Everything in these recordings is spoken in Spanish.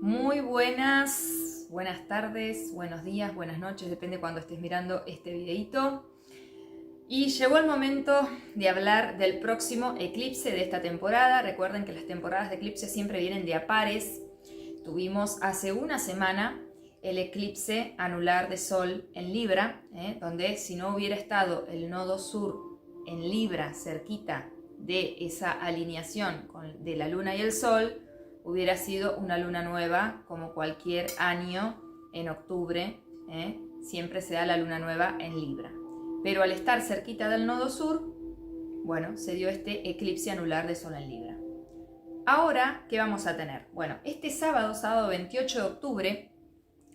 Muy buenas tardes, buenos días, buenas noches, depende cuando estés mirando este videito. Y llegó el momento de hablar del próximo eclipse de esta temporada. Recuerden que las temporadas de eclipse siempre vienen de a pares. Tuvimos hace una semana el eclipse anular de Sol en Libra, donde si no hubiera estado el nodo sur en Libra cerquita de esa alineación de la Luna y el Sol, hubiera sido una luna nueva como cualquier año en octubre, siempre se da la luna nueva en Libra. Pero al estar cerquita del nodo sur, bueno, se dio este eclipse anular de Sol en Libra. Ahora, ¿qué vamos a tener? Bueno, este sábado 28 de octubre,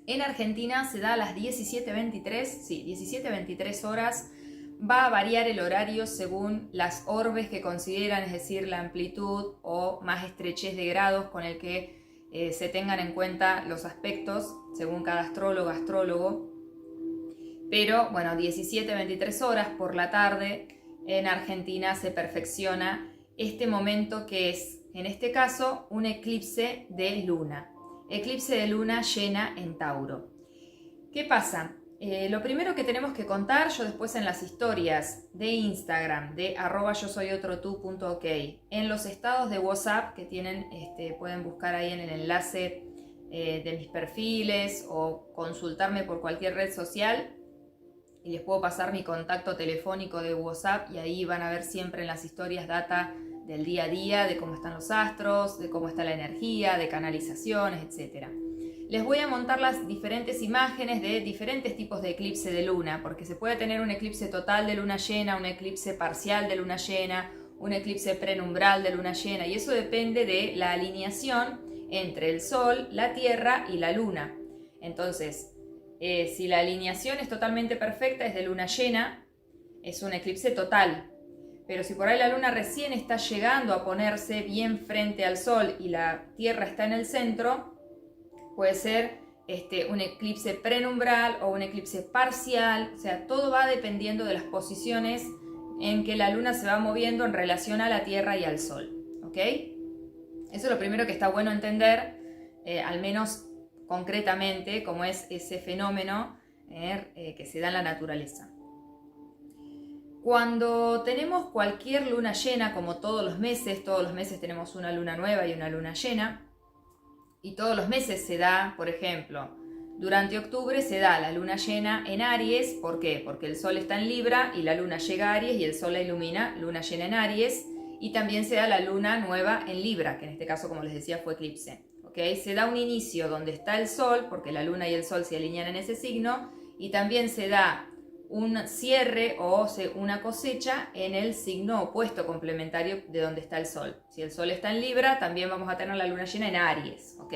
en Argentina se da a las 17:23 horas. Va a variar el horario según las orbes que consideran, es decir, la amplitud o más estrechez de grados con el que se tengan en cuenta los aspectos, según cada astrólogo. Pero bueno, 17:23 horas por la tarde en Argentina se perfecciona este momento que es, en este caso, un eclipse de luna. Eclipse de luna llena en Tauro. ¿Qué pasa? Lo primero que tenemos que contar, yo después en las historias de Instagram, de @yosoyotrotu.ok, en los estados de WhatsApp que tienen, pueden buscar ahí en el enlace de mis perfiles o consultarme por cualquier red social y les puedo pasar mi contacto telefónico de WhatsApp y ahí van a ver siempre en las historias data del día a día, de cómo están los astros, de cómo está la energía, de canalizaciones, etc. Les voy a montar las diferentes imágenes de diferentes tipos de eclipse de luna, porque se puede tener un eclipse total de luna llena, un eclipse parcial de luna llena, un eclipse prenumbral de luna llena, y eso depende de la alineación entre el Sol, la Tierra y la Luna. Entonces, si la alineación es totalmente perfecta, es de luna llena, es un eclipse total. Pero si por ahí la Luna recién está llegando a ponerse bien frente al Sol y la Tierra está en el centro, puede ser un eclipse prenumbral o un eclipse parcial. O sea, todo va dependiendo de las posiciones en que la Luna se va moviendo en relación a la Tierra y al Sol. ¿Ok? Eso es lo primero que está bueno entender, al menos concretamente, cómo es ese fenómeno que se da en la naturaleza. Cuando tenemos cualquier luna llena, como todos los meses tenemos una luna nueva y una luna llena, y todos los meses se da, por ejemplo, durante octubre se da la luna llena en Aries. ¿Por qué? Porque el Sol está en Libra y la luna llega a Aries y el Sol la ilumina, luna llena en Aries, y también se da la luna nueva en Libra, que en este caso, como les decía, fue eclipse. ¿Okay? Se da un inicio donde está el Sol, porque la luna y el Sol se alinean en ese signo, y también se da un cierre o una cosecha en el signo opuesto complementario de donde está el Sol. Si el Sol está en Libra, también vamos a tener la luna llena en Aries, ¿ok?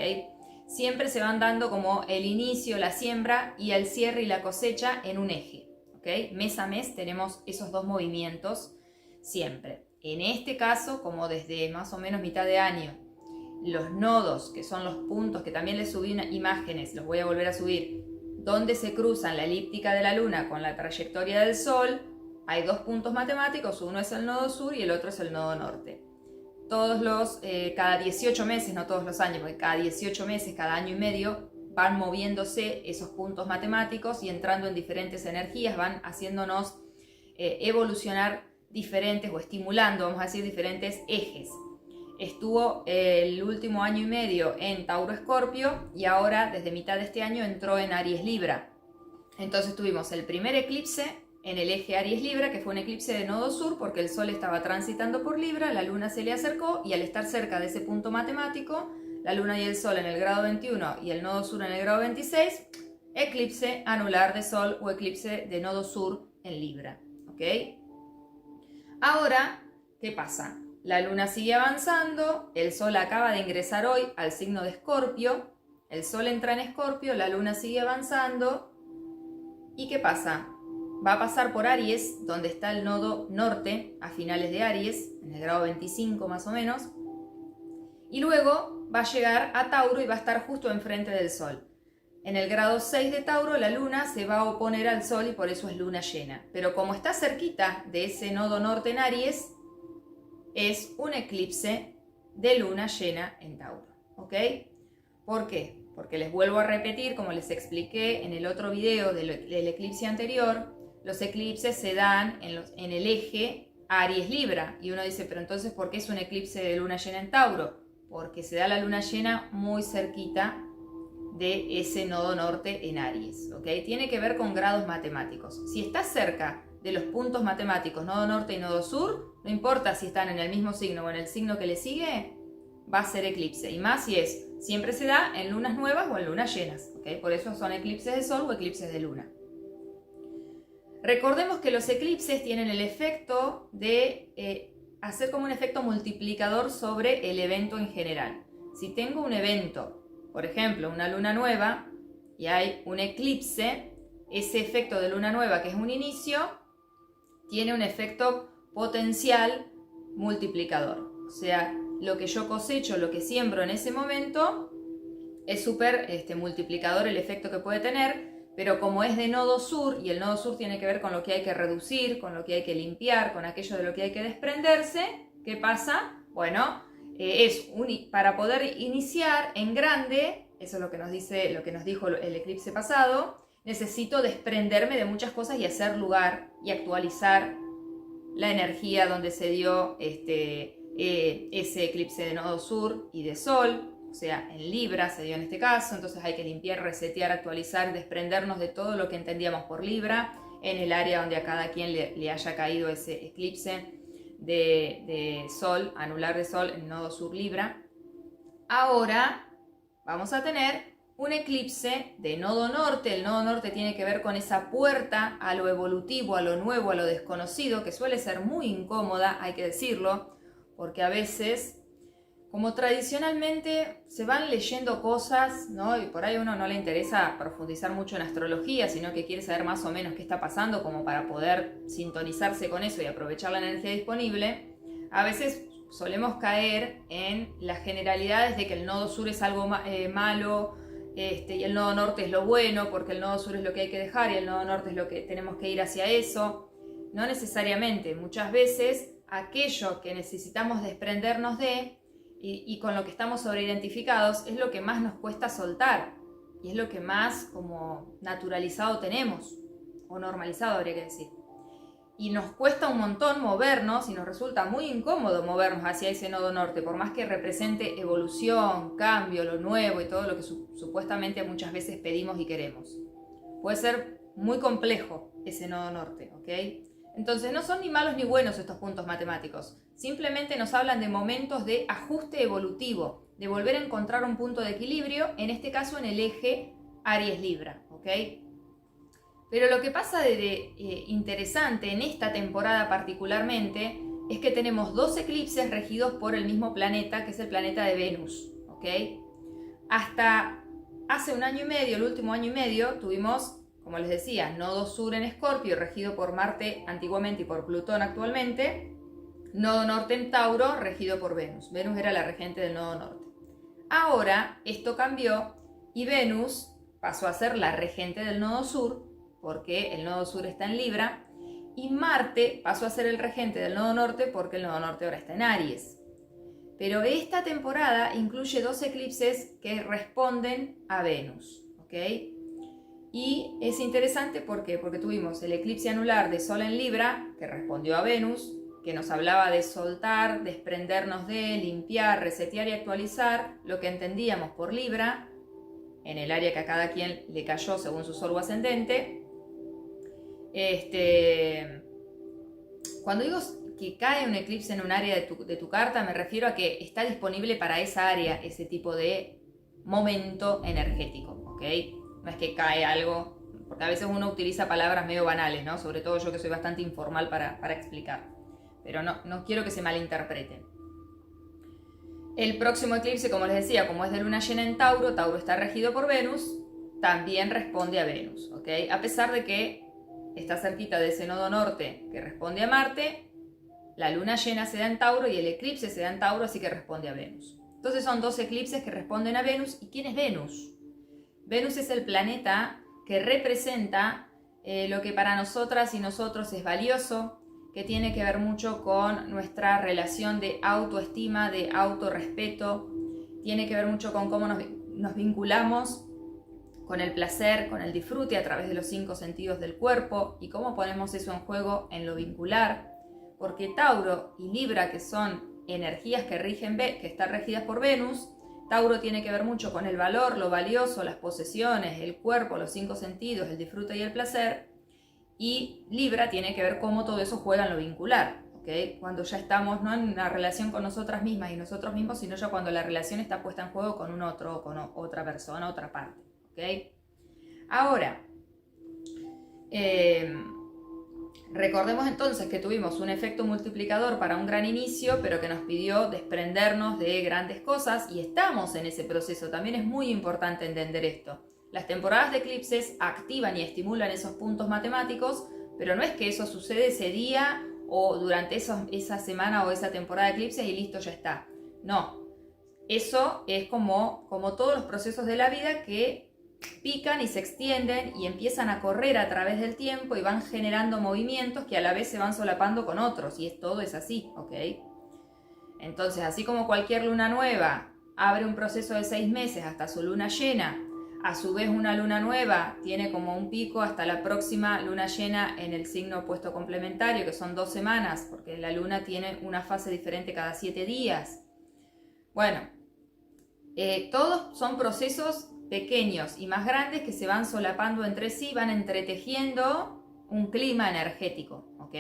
Siempre se van dando como el inicio, la siembra, y el cierre y la cosecha en un eje, ¿ok? Mes a mes tenemos esos dos movimientos siempre. En este caso, como desde más o menos mitad de año, los nodos, que son los puntos, que también les subí imágenes, los voy a volver a subir, donde se cruzan la elíptica de la Luna con la trayectoria del Sol, hay dos puntos matemáticos, uno es el nodo sur y el otro es el nodo norte. Cada 18 meses, no todos los años, porque cada 18 meses, cada año y medio, van moviéndose esos puntos matemáticos y entrando en diferentes energías, van haciéndonos evolucionar diferentes, o estimulando, vamos a decir, diferentes ejes. Estuvo el último año y medio en Tauro Escorpio y ahora desde mitad de este año entró en Aries Libra. Entonces tuvimos el primer eclipse en el eje Aries Libra, que fue un eclipse de nodo sur porque el Sol estaba transitando por Libra, la Luna se le acercó y al estar cerca de ese punto matemático, la Luna y el Sol en el grado 21 y el nodo sur en el grado 26, eclipse anular de Sol o eclipse de nodo sur en Libra. ¿Ok? Ahora, ¿qué pasa? La Luna sigue avanzando, el Sol acaba de ingresar hoy al signo de Escorpio, el Sol entra en Escorpio, la Luna sigue avanzando, ¿y qué pasa? Va a pasar por Aries, donde está el nodo norte, a finales de Aries, en el grado 25 más o menos, y luego va a llegar a Tauro y va a estar justo enfrente del Sol. En el grado 6 de Tauro, la Luna se va a oponer al Sol y por eso es luna llena. Pero como está cerquita de ese nodo norte en Aries, es un eclipse de luna llena en Tauro. ¿ok? ¿Por qué? Porque les vuelvo a repetir, como les expliqué en el otro video del eclipse anterior, los eclipses se dan en el eje Aries-Libra. Y uno dice, pero entonces, ¿por qué es un eclipse de luna llena en Tauro? Porque se da la luna llena muy cerquita de ese nodo norte en Aries, ¿ok? Tiene que ver con grados matemáticos. Si está cerca de los puntos matemáticos, nodo norte y nodo sur, no importa si están en el mismo signo o en el signo que le sigue, va a ser eclipse. Y más si siempre se da en lunas nuevas o en lunas llenas, ¿ok? Por eso son eclipses de sol o eclipses de luna. Recordemos que los eclipses tienen el efecto de hacer como un efecto multiplicador sobre el evento en general. Si tengo un evento, por ejemplo, una luna nueva, y hay un eclipse, ese efecto de luna nueva, que es un inicio, tiene un efecto potencial multiplicador. O sea, lo que yo cosecho, lo que siembro en ese momento, es súper multiplicador el efecto que puede tener, pero como es de nodo sur, y el nodo sur tiene que ver con lo que hay que reducir, con lo que hay que limpiar, con aquello de lo que hay que desprenderse, ¿qué pasa? Bueno, para poder iniciar en grande, eso es lo que nos dijo el eclipse pasado, necesito desprenderme de muchas cosas y hacer lugar y actualizar la energía donde se dio ese eclipse de nodo sur y de sol. O sea, en Libra se dio en este caso, entonces hay que limpiar, resetear, actualizar, desprendernos de todo lo que entendíamos por Libra, en el área donde a cada quien le haya caído ese eclipse de sol, anular de sol en nodo sur Libra. Ahora vamos a tener un eclipse de nodo norte. El nodo norte tiene que ver con esa puerta a lo evolutivo, a lo nuevo, a lo desconocido, que suele ser muy incómoda, hay que decirlo, porque a veces, como tradicionalmente se van leyendo cosas, ¿no? Y por ahí a uno no le interesa profundizar mucho en astrología, sino que quiere saber más o menos qué está pasando como para poder sintonizarse con eso y aprovechar la energía disponible, a veces solemos caer en las generalidades de que el nodo sur es algo malo, y el nodo norte es lo bueno, porque el nodo sur es lo que hay que dejar y el nodo norte es lo que tenemos que ir hacia eso. No necesariamente, muchas veces aquello que necesitamos desprendernos de y con lo que estamos sobreidentificados es lo que más nos cuesta soltar y es lo que más como naturalizado tenemos, o normalizado habría que decir. Y nos cuesta un montón movernos y nos resulta muy incómodo movernos hacia ese nodo norte, por más que represente evolución, cambio, lo nuevo y todo lo que supuestamente muchas veces pedimos y queremos. Puede ser muy complejo ese nodo norte, ¿ok? Entonces no son ni malos ni buenos estos puntos matemáticos, simplemente nos hablan de momentos de ajuste evolutivo, de volver a encontrar un punto de equilibrio, en este caso en el eje Aries-Libra, ¿ok? Pero lo que pasa de interesante en esta temporada particularmente es que tenemos dos eclipses regidos por el mismo planeta, que es el planeta de Venus, ¿ok? Hasta hace un año y medio, el último año y medio, tuvimos, como les decía, nodo sur en Escorpio, regido por Marte antiguamente y por Plutón actualmente, nodo norte en Tauro, regido por Venus. Venus era la regente del nodo norte. Ahora esto cambió y Venus pasó a ser la regente del nodo sur, porque el nodo sur está en Libra, y Marte pasó a ser el regente del nodo norte porque el nodo norte ahora está en Aries. Pero esta temporada incluye dos eclipses que responden a Venus, ¿ok? Y es interesante porque tuvimos el eclipse anular de Sol en Libra, que respondió a Venus, que nos hablaba de soltar, desprendernos de, limpiar, resetear y actualizar lo que entendíamos por Libra, en el área que a cada quien le cayó según su sol o ascendente. Cuando digo que cae un eclipse en un área de tu carta, me refiero a que está disponible para esa área ese tipo de momento energético, ¿ok? No es que cae algo, porque a veces uno utiliza palabras medio banales, ¿no? Sobre todo yo que soy bastante informal para explicar, pero no quiero que se malinterpreten. El próximo eclipse, como les decía, como es de luna llena en Tauro, Tauro está regido por Venus, también responde a Venus, ¿ok? A pesar de que está cerquita de ese nodo norte que responde a Marte, la luna llena se da en Tauro y el eclipse se da en Tauro, así que responde a Venus. Entonces son dos eclipses que responden a Venus. ¿Y quién es Venus? Venus es el planeta que representa lo que para nosotras y nosotros es valioso, que tiene que ver mucho con nuestra relación de autoestima, de autorrespeto, tiene que ver mucho con cómo nos vinculamos con el placer, con el disfrute a través de los 5 sentidos del cuerpo y cómo ponemos eso en juego en lo vincular, porque Tauro y Libra, que son energías que están regidas por Venus, Tauro tiene que ver mucho con el valor, lo valioso, las posesiones, el cuerpo, los 5 sentidos, el disfrute y el placer, y Libra tiene que ver cómo todo eso juega en lo vincular, ¿okay? Cuando ya estamos no en una relación con nosotras mismas y nosotros mismos, sino ya cuando la relación está puesta en juego con un otro, con otra persona, otra parte, ¿okay? Ahora, recordemos entonces que tuvimos un efecto multiplicador para un gran inicio, pero que nos pidió desprendernos de grandes cosas y estamos en ese proceso. También es muy importante entender esto. Las temporadas de eclipses activan y estimulan esos puntos matemáticos, pero no es que eso sucede ese día o durante esa semana o esa temporada de eclipses y listo, ya está. No, eso es como todos los procesos de la vida que pican y se extienden y empiezan a correr a través del tiempo y van generando movimientos que a la vez se van solapando con otros, y todo es así, ¿ok? Entonces, así como cualquier luna nueva abre un proceso de 6 meses hasta su luna llena, a su vez una luna nueva tiene como un pico hasta la próxima luna llena en el signo opuesto complementario, que son 2 semanas, porque la luna tiene una fase diferente cada 7 días. Bueno, todos son procesos pequeños y más grandes que se van solapando entre sí, van entretejiendo un clima energético, ¿ok?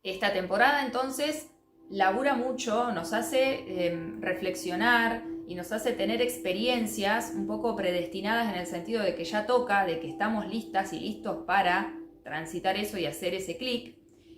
Esta temporada entonces labura mucho, nos hace reflexionar y nos hace tener experiencias un poco predestinadas en el sentido de que ya toca, de que estamos listas y listos para transitar eso y hacer ese clic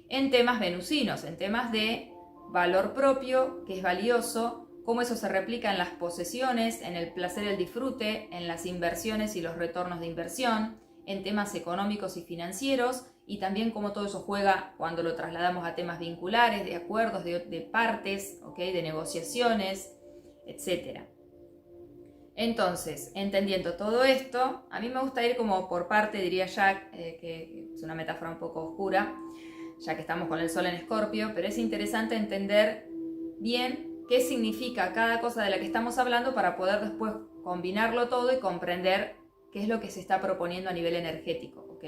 en temas venusinos, en temas de valor propio, que es valioso, cómo eso se replica en las posesiones, en el placer y el disfrute, en las inversiones y los retornos de inversión, en temas económicos y financieros, y también cómo todo eso juega cuando lo trasladamos a temas vinculares, de acuerdos, de partes, ¿okay? De negociaciones, etc. Entonces, entendiendo todo esto, a mí me gusta ir como por parte, diría Jack, que es una metáfora un poco oscura, ya que estamos con el Sol en Escorpio, pero es interesante entender bien qué significa cada cosa de la que estamos hablando para poder después combinarlo todo y comprender qué es lo que se está proponiendo a nivel energético, ¿ok?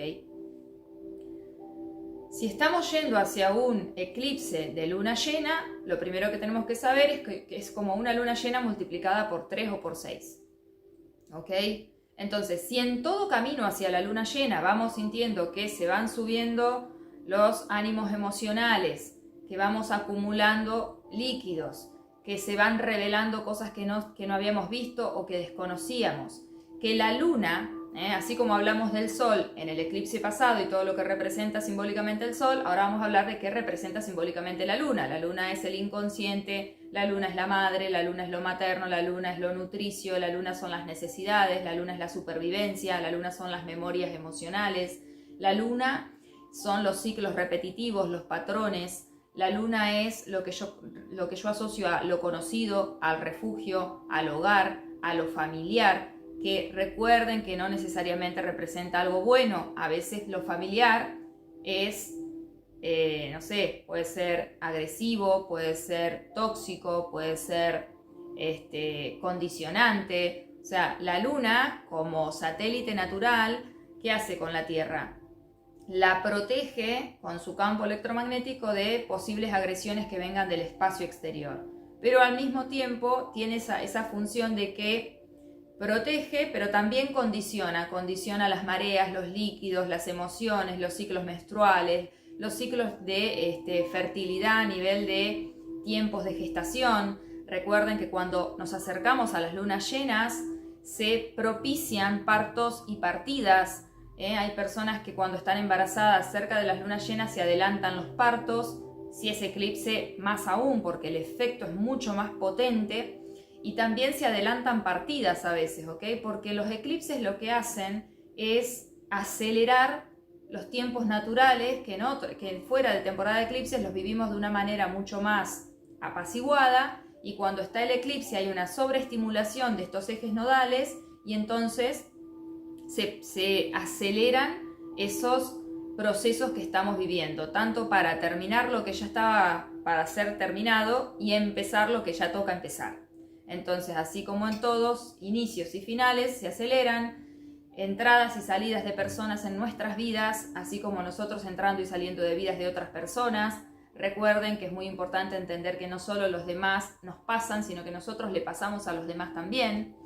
Si estamos yendo hacia un eclipse de luna llena, lo primero que tenemos que saber es que es como una luna llena multiplicada por 3 o por 6, ¿ok? Entonces, si en todo camino hacia la luna llena vamos sintiendo que se van subiendo los ánimos emocionales, que vamos acumulando líquidos, que se van revelando cosas que no habíamos visto o que desconocíamos, que la luna, así como hablamos del sol en el eclipse pasado y todo lo que representa simbólicamente el sol, ahora vamos a hablar de qué representa simbólicamente la luna. La luna es el inconsciente, la luna es la madre, la luna es lo materno, la luna es lo nutricio, la luna son las necesidades, la luna es la supervivencia, la luna son las memorias emocionales, la luna son los ciclos repetitivos, los patrones. La luna es lo que yo asocio a lo conocido, al refugio, al hogar, a lo familiar, que recuerden que no necesariamente representa algo bueno. A veces lo familiar es, no sé, puede ser agresivo, puede ser tóxico, puede ser condicionante. O sea, la luna como satélite natural, ¿qué hace con la Tierra? La protege con su campo electromagnético de posibles agresiones que vengan del espacio exterior. Pero al mismo tiempo tiene esa función de que protege, pero también condiciona las mareas, los líquidos, las emociones, los ciclos menstruales, los ciclos de fertilidad a nivel de tiempos de gestación. Recuerden que cuando nos acercamos a las lunas llenas se propician partos y partidas. Hay personas que cuando están embarazadas cerca de las lunas llenas se adelantan los partos, si es eclipse más aún porque el efecto es mucho más potente, y también se adelantan partidas a veces, ¿ok? Porque los eclipses lo que hacen es acelerar los tiempos naturales que fuera de temporada de eclipses los vivimos de una manera mucho más apaciguada, y cuando está el eclipse hay una sobreestimulación de estos ejes nodales y entonces se aceleran esos procesos que estamos viviendo, tanto para terminar lo que ya estaba para ser terminado y empezar lo que ya toca empezar. Entonces, así como en todos, inicios y finales se aceleran, entradas y salidas de personas en nuestras vidas, así como nosotros entrando y saliendo de vidas de otras personas. Recuerden que es muy importante entender que no solo los demás nos pasan, sino que nosotros le pasamos a los demás también.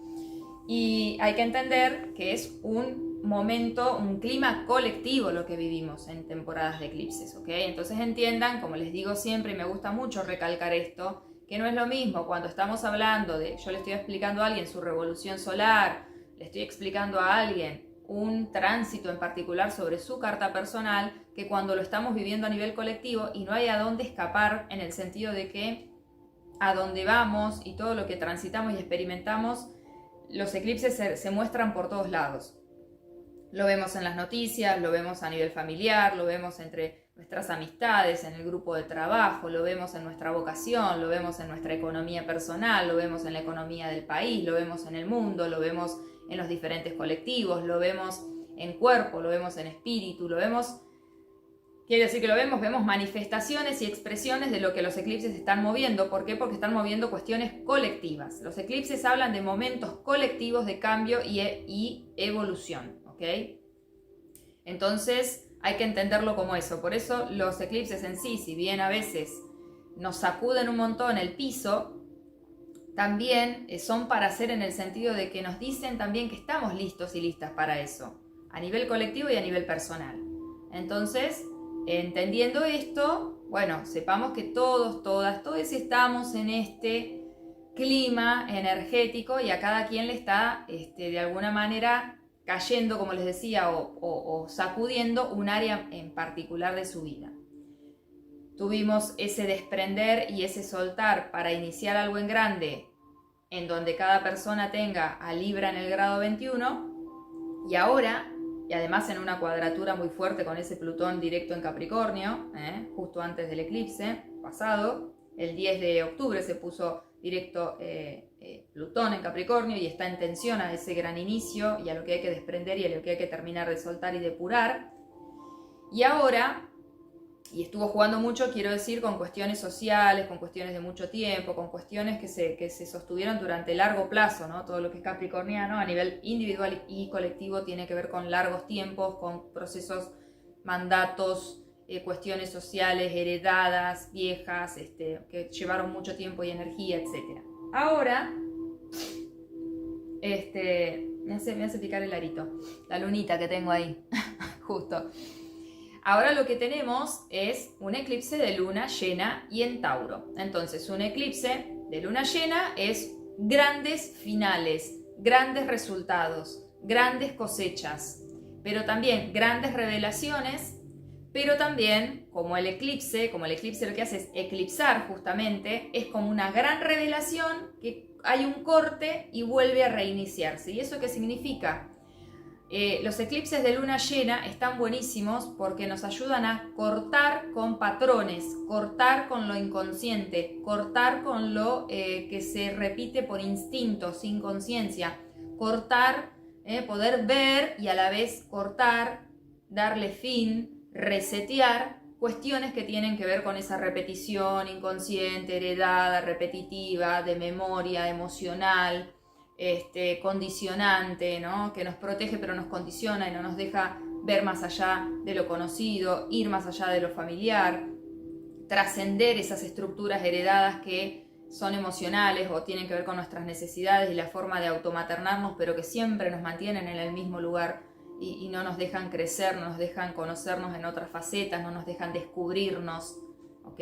Y hay que entender que es un momento, un clima colectivo lo que vivimos en temporadas de eclipses, ¿ok? Entonces entiendan, como les digo siempre, y me gusta mucho recalcar esto, que no es lo mismo cuando estamos hablando de, yo le estoy explicando a alguien su revolución solar, le estoy explicando a alguien un tránsito en particular sobre su carta personal, que cuando lo estamos viviendo a nivel colectivo y no hay a dónde escapar, en el sentido de que a dónde vamos y todo lo que transitamos y experimentamos, los eclipses se muestran por todos lados. Lo vemos en las noticias, lo vemos a nivel familiar, lo vemos entre nuestras amistades, en el grupo de trabajo, lo vemos en nuestra vocación, lo vemos en nuestra economía personal, lo vemos en la economía del país, lo vemos en el mundo, lo vemos en los diferentes colectivos, lo vemos en cuerpo, lo vemos en espíritu, lo vemos... Quiere decir que vemos manifestaciones y expresiones de lo que los eclipses están moviendo. ¿Por qué? Porque están moviendo cuestiones colectivas. Los eclipses hablan de momentos colectivos de cambio y evolución, ¿ok? Entonces hay que entenderlo como eso. Por eso los eclipses en sí, si bien a veces nos sacuden un montón el piso, también son para hacer en el sentido de que nos dicen también que estamos listos y listas para eso, a nivel colectivo y a nivel personal. Entonces, entendiendo esto, bueno, sepamos que todos estamos en este clima energético y a cada quien le está de alguna manera cayendo, como les decía, o sacudiendo un área en particular de su vida. Tuvimos ese desprender y ese soltar para iniciar algo en grande, en donde cada persona tenga a Libra en el grado 21, y ahora, y además en una cuadratura muy fuerte con ese Plutón directo en Capricornio, justo antes del eclipse pasado, el 10 de octubre se puso directo Plutón en Capricornio y está en tensión a ese gran inicio y a lo que hay que desprender y a lo que hay que terminar de soltar y depurar. Y ahora, y estuvo jugando mucho, quiero decir, con cuestiones sociales, con cuestiones de mucho tiempo, con cuestiones que se sostuvieron durante largo plazo, ¿no? Todo lo que es capricorniano a nivel individual y colectivo tiene que ver con largos tiempos, con procesos, mandatos, cuestiones sociales heredadas, viejas, que llevaron mucho tiempo y energía, etc. Ahora, me hace picar el arito, la lunita que tengo ahí, justo. Ahora lo que tenemos es un eclipse de luna llena y en Tauro. Entonces, un eclipse de luna llena es grandes finales, grandes resultados, grandes cosechas, pero también grandes revelaciones, pero también, como el eclipse lo que hace es eclipsar justamente, es como una gran revelación que hay un corte y vuelve a reiniciarse. ¿Y eso qué significa? Los eclipses de luna llena están buenísimos porque nos ayudan a cortar con patrones, cortar con lo inconsciente, cortar con lo que se repite por instinto, sin conciencia, cortar, poder ver y a la vez cortar, darle fin, resetear cuestiones que tienen que ver con esa repetición inconsciente, heredada, repetitiva, de memoria, emocional, condicionante, ¿no? Que nos protege pero nos condiciona y no nos deja ver más allá de lo conocido, ir más allá de lo familiar, trascender esas estructuras heredadas que son emocionales o tienen que ver con nuestras necesidades y la forma de automaternarnos, pero que siempre nos mantienen en el mismo lugar y no nos dejan crecer, no nos dejan conocernos en otras facetas, no nos dejan descubrirnos, ¿ok?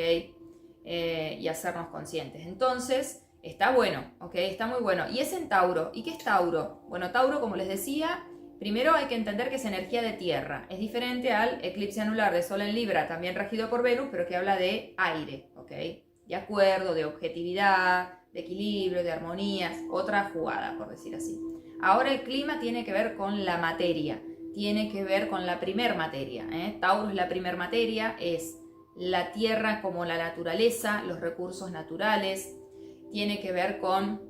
Y hacernos conscientes. Entonces, está bueno, ¿ok? Está muy bueno. Y es en Tauro. ¿Y qué es Tauro? Bueno, Tauro, como les decía, primero hay que entender que es energía de tierra. Es diferente al eclipse anular de Sol en Libra, también regido por Venus, pero que habla de aire, ¿ok? De acuerdo, de objetividad, de equilibrio, de armonías, otra jugada, por decir así. Ahora el clima tiene que ver con la materia, tiene que ver con la primer materia, Tauro es la primer materia, es la tierra como la naturaleza, los recursos naturales, tiene que ver con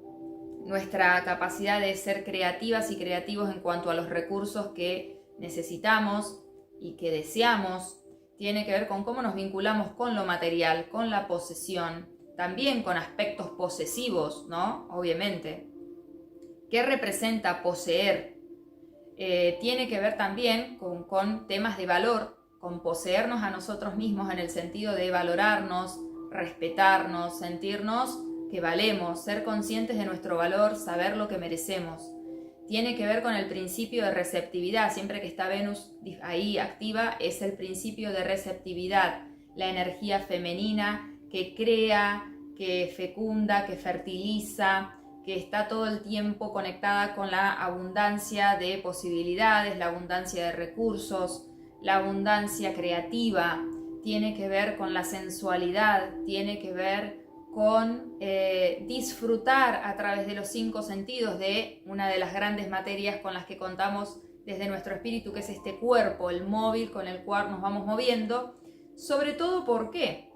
nuestra capacidad de ser creativas y creativos en cuanto a los recursos que necesitamos y que deseamos. Tiene que ver con cómo nos vinculamos con lo material, con la posesión. también con aspectos posesivos, ¿no? Obviamente. ¿Qué representa poseer? Tiene que ver también con temas de valor, con poseernos a nosotros mismos en el sentido de valorarnos, respetarnos, sentirnos que valemos, ser conscientes de nuestro valor, saber lo que merecemos. Tiene que ver con el principio de receptividad. Siempre que está Venus ahí activa, es el principio de receptividad, la energía femenina que crea, que fecunda, que fertiliza, que está todo el tiempo conectada con la abundancia de posibilidades, la abundancia de recursos, la abundancia creativa. Tiene que ver con la sensualidad, tiene que ver con disfrutar a través de los 5 sentidos de una de las grandes materias con las que contamos desde nuestro espíritu, que es este cuerpo, el móvil con el cual nos vamos moviendo. Sobre todo, ¿por qué?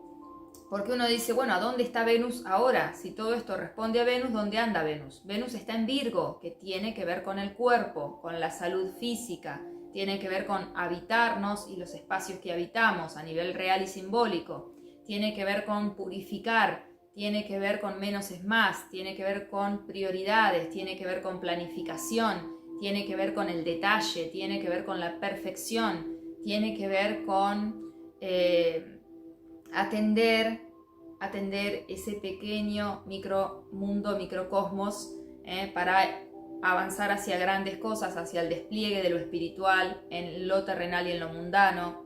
Porque uno dice, bueno, ¿a dónde está Venus ahora? Si todo esto responde a Venus, ¿dónde anda Venus? Venus está en Virgo, que tiene que ver con el cuerpo, con la salud física, tiene que ver con habitarnos y los espacios que habitamos a nivel real y simbólico, tiene que ver con purificar, tiene que ver con menos es más, tiene que ver con prioridades, tiene que ver con planificación, tiene que ver con el detalle, tiene que ver con la perfección, tiene que ver con atender ese pequeño micromundo, microcosmos, para avanzar hacia grandes cosas, hacia el despliegue de lo espiritual en lo terrenal y en lo mundano.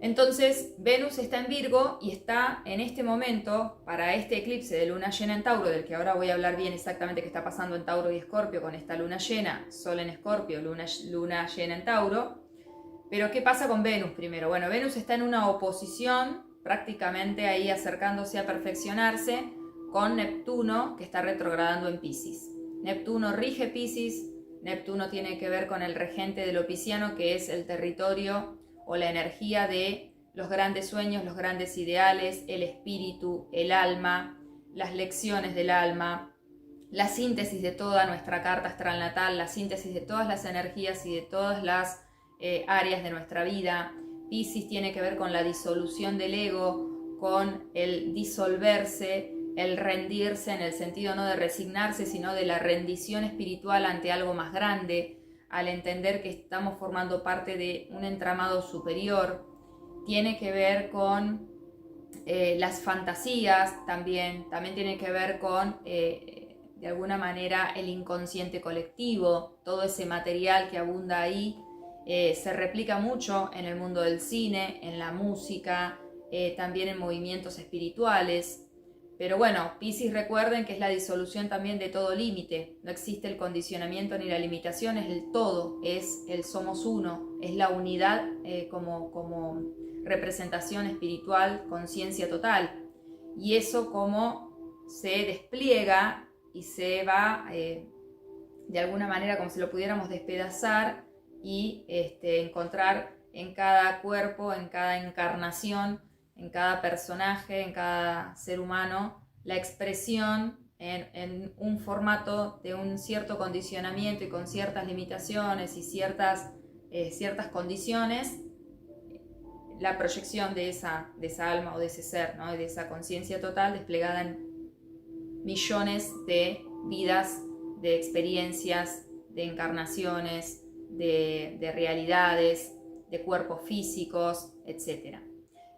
Entonces Venus está en Virgo y está en este momento, para este eclipse de luna llena en Tauro, del que ahora voy a hablar bien exactamente qué está pasando en Tauro y Escorpio con esta luna llena, Sol en Escorpio, luna llena en Tauro. Pero ¿qué pasa con Venus primero? Bueno, Venus está en una oposición, prácticamente ahí acercándose a perfeccionarse, con Neptuno, que está retrogradando en Piscis. Neptuno rige Piscis, Neptuno tiene que ver con el regente de lo pisciano, que es el territorio o la energía de los grandes sueños, los grandes ideales, el espíritu, el alma, las lecciones del alma, la síntesis de toda nuestra carta astral natal, la síntesis de todas las energías y de todas las áreas de nuestra vida. Piscis tiene que ver con la disolución del ego, con el disolverse, el rendirse en el sentido no de resignarse, sino de la rendición espiritual ante algo más grande, al entender que estamos formando parte de un entramado superior. Tiene que ver con las fantasías, también tiene que ver con de alguna manera el inconsciente colectivo, todo ese material que abunda ahí. Se replica mucho en el mundo del cine, en la música, también en movimientos espirituales. Pero bueno, Piscis, recuerden que es la disolución también de todo límite. No existe el condicionamiento ni la limitación, es el todo, es el somos uno, es la unidad como representación espiritual, conciencia total. Y eso como se despliega y se va de alguna manera como si lo pudiéramos despedazar y encontrar en cada cuerpo, en cada encarnación, en cada personaje, en cada ser humano, la expresión en un formato de un cierto condicionamiento y con ciertas limitaciones y ciertas condiciones, la proyección de esa alma o de ese ser, ¿no? De esa conciencia total desplegada en millones de vidas, de experiencias, de encarnaciones, de realidades, de cuerpos físicos, etc.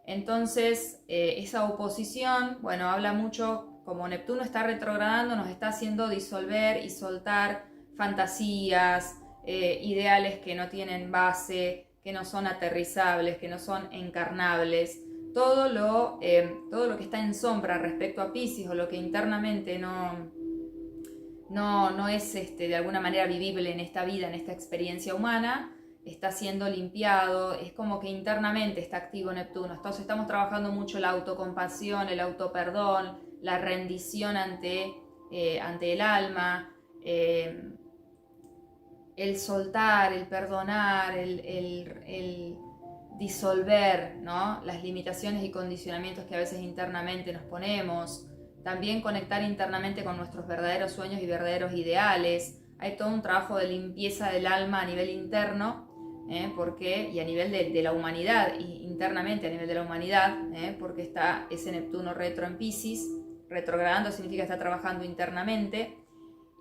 Entonces, esa oposición, bueno, habla mucho, como Neptuno está retrogradando, nos está haciendo disolver y soltar fantasías, ideales que no tienen base, que no son aterrizables, que no son encarnables. Todo lo que está en sombra respecto a Piscis o lo que internamente no es de alguna manera vivible en esta vida, en esta experiencia humana, está siendo limpiado. Es como que internamente está activo Neptuno. Entonces estamos trabajando mucho la autocompasión, el autoperdón, la rendición ante el alma, el soltar, el perdonar, el disolver, ¿no? Las limitaciones y condicionamientos que a veces internamente nos ponemos. También conectar internamente con nuestros verdaderos sueños y verdaderos ideales. Hay todo un trabajo de limpieza del alma a nivel interno, y a nivel de la humanidad internamente a nivel de la humanidad, porque está ese Neptuno retro en Piscis, retrogradando significa que está trabajando internamente,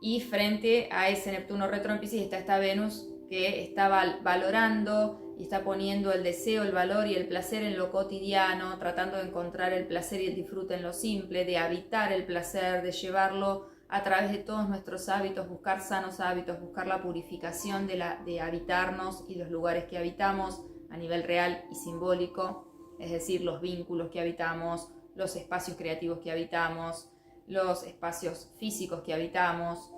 y frente a ese Neptuno retro en Piscis está esta Venus que está valorando y está poniendo el deseo, el valor y el placer en lo cotidiano, tratando de encontrar el placer y el disfrute en lo simple, de habitar el placer, de llevarlo a través de todos nuestros hábitos, buscar sanos hábitos, buscar la purificación de habitarnos y los lugares que habitamos a nivel real y simbólico, es decir, los vínculos que habitamos, los espacios creativos que habitamos, los espacios físicos que habitamos,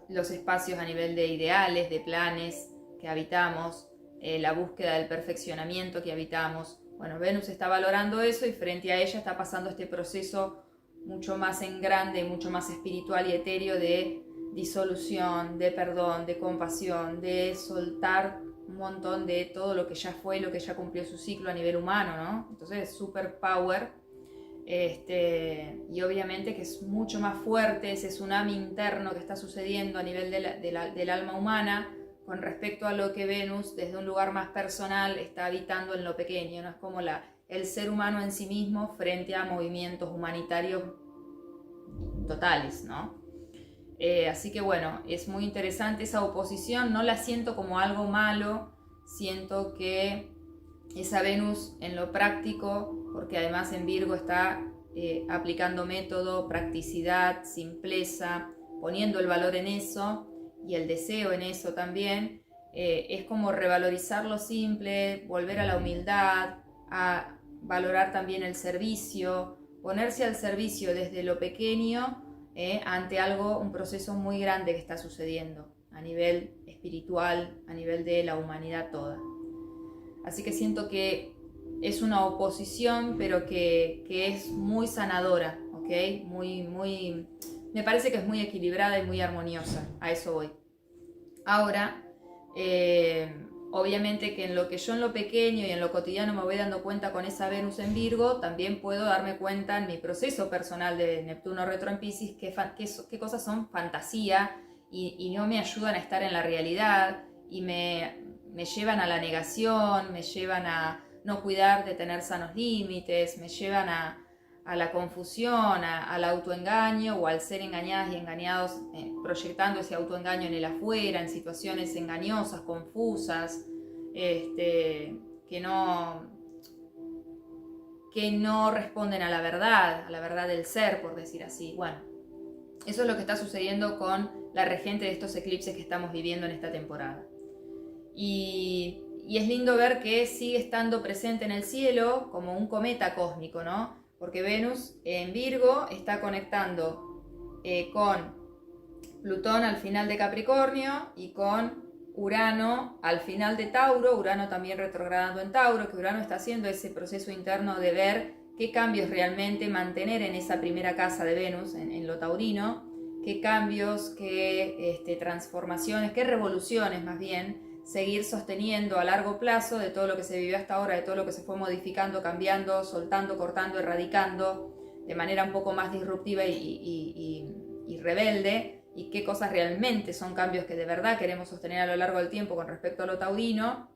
los espacios a nivel de ideales, de planes que habitamos, la búsqueda del perfeccionamiento que habitamos. Bueno, Venus está valorando eso y frente a ella está pasando este proceso mucho más en grande, mucho más espiritual y etéreo de disolución, de perdón, de compasión, de soltar un montón de todo lo que ya fue, lo que ya cumplió su ciclo a nivel humano, ¿no? Entonces es super power. Y obviamente que es mucho más fuerte ese tsunami interno que está sucediendo a nivel del alma humana con respecto a lo que Venus desde un lugar más personal está habitando en lo pequeño, ¿no? Es como el ser humano en sí mismo frente a movimientos humanitarios totales, ¿no? Así que bueno, es muy interesante esa oposición, no la siento como algo malo, siento que esa Venus en lo práctico, porque además en Virgo está aplicando método, practicidad, simpleza, poniendo el valor en eso y el deseo en eso también, es como revalorizar lo simple, volver a la humildad, a valorar también el servicio, ponerse al servicio desde lo pequeño ante algo, un proceso muy grande que está sucediendo a nivel espiritual, a nivel de la humanidad toda. Así que siento que es una oposición, pero que es muy sanadora, ¿ok? Me parece que es muy equilibrada y muy armoniosa, a eso voy. Ahora, obviamente que en lo que yo en lo pequeño y en lo cotidiano me voy dando cuenta con esa Venus en Virgo, también puedo darme cuenta en mi proceso personal de Neptuno retro en Piscis qué cosas son fantasía y no me ayudan a estar en la realidad y me llevan a la negación, me llevan a no cuidar de tener sanos límites, me llevan a la confusión, al autoengaño o al ser engañadas y engañados, proyectando ese autoengaño en el afuera, en situaciones engañosas, confusas, que no responden a la verdad del ser, por decir así. Bueno, eso es lo que está sucediendo con la regente de estos eclipses que estamos viviendo en esta temporada. Y es lindo ver que sigue estando presente en el cielo como un cometa cósmico, ¿no? Porque Venus en Virgo está conectando con Plutón al final de Capricornio y con Urano al final de Tauro, Urano también retrogradando en Tauro, que Urano está haciendo ese proceso interno de ver qué cambios realmente mantener en esa primera casa de Venus, en lo taurino, qué cambios, qué transformaciones, qué revoluciones más bien, seguir sosteniendo a largo plazo de todo lo que se vivió hasta ahora, de todo lo que se fue modificando, cambiando, soltando, cortando, erradicando, de manera un poco más disruptiva y rebelde, y qué cosas realmente son cambios que de verdad queremos sostener a lo largo del tiempo con respecto a lo taurino.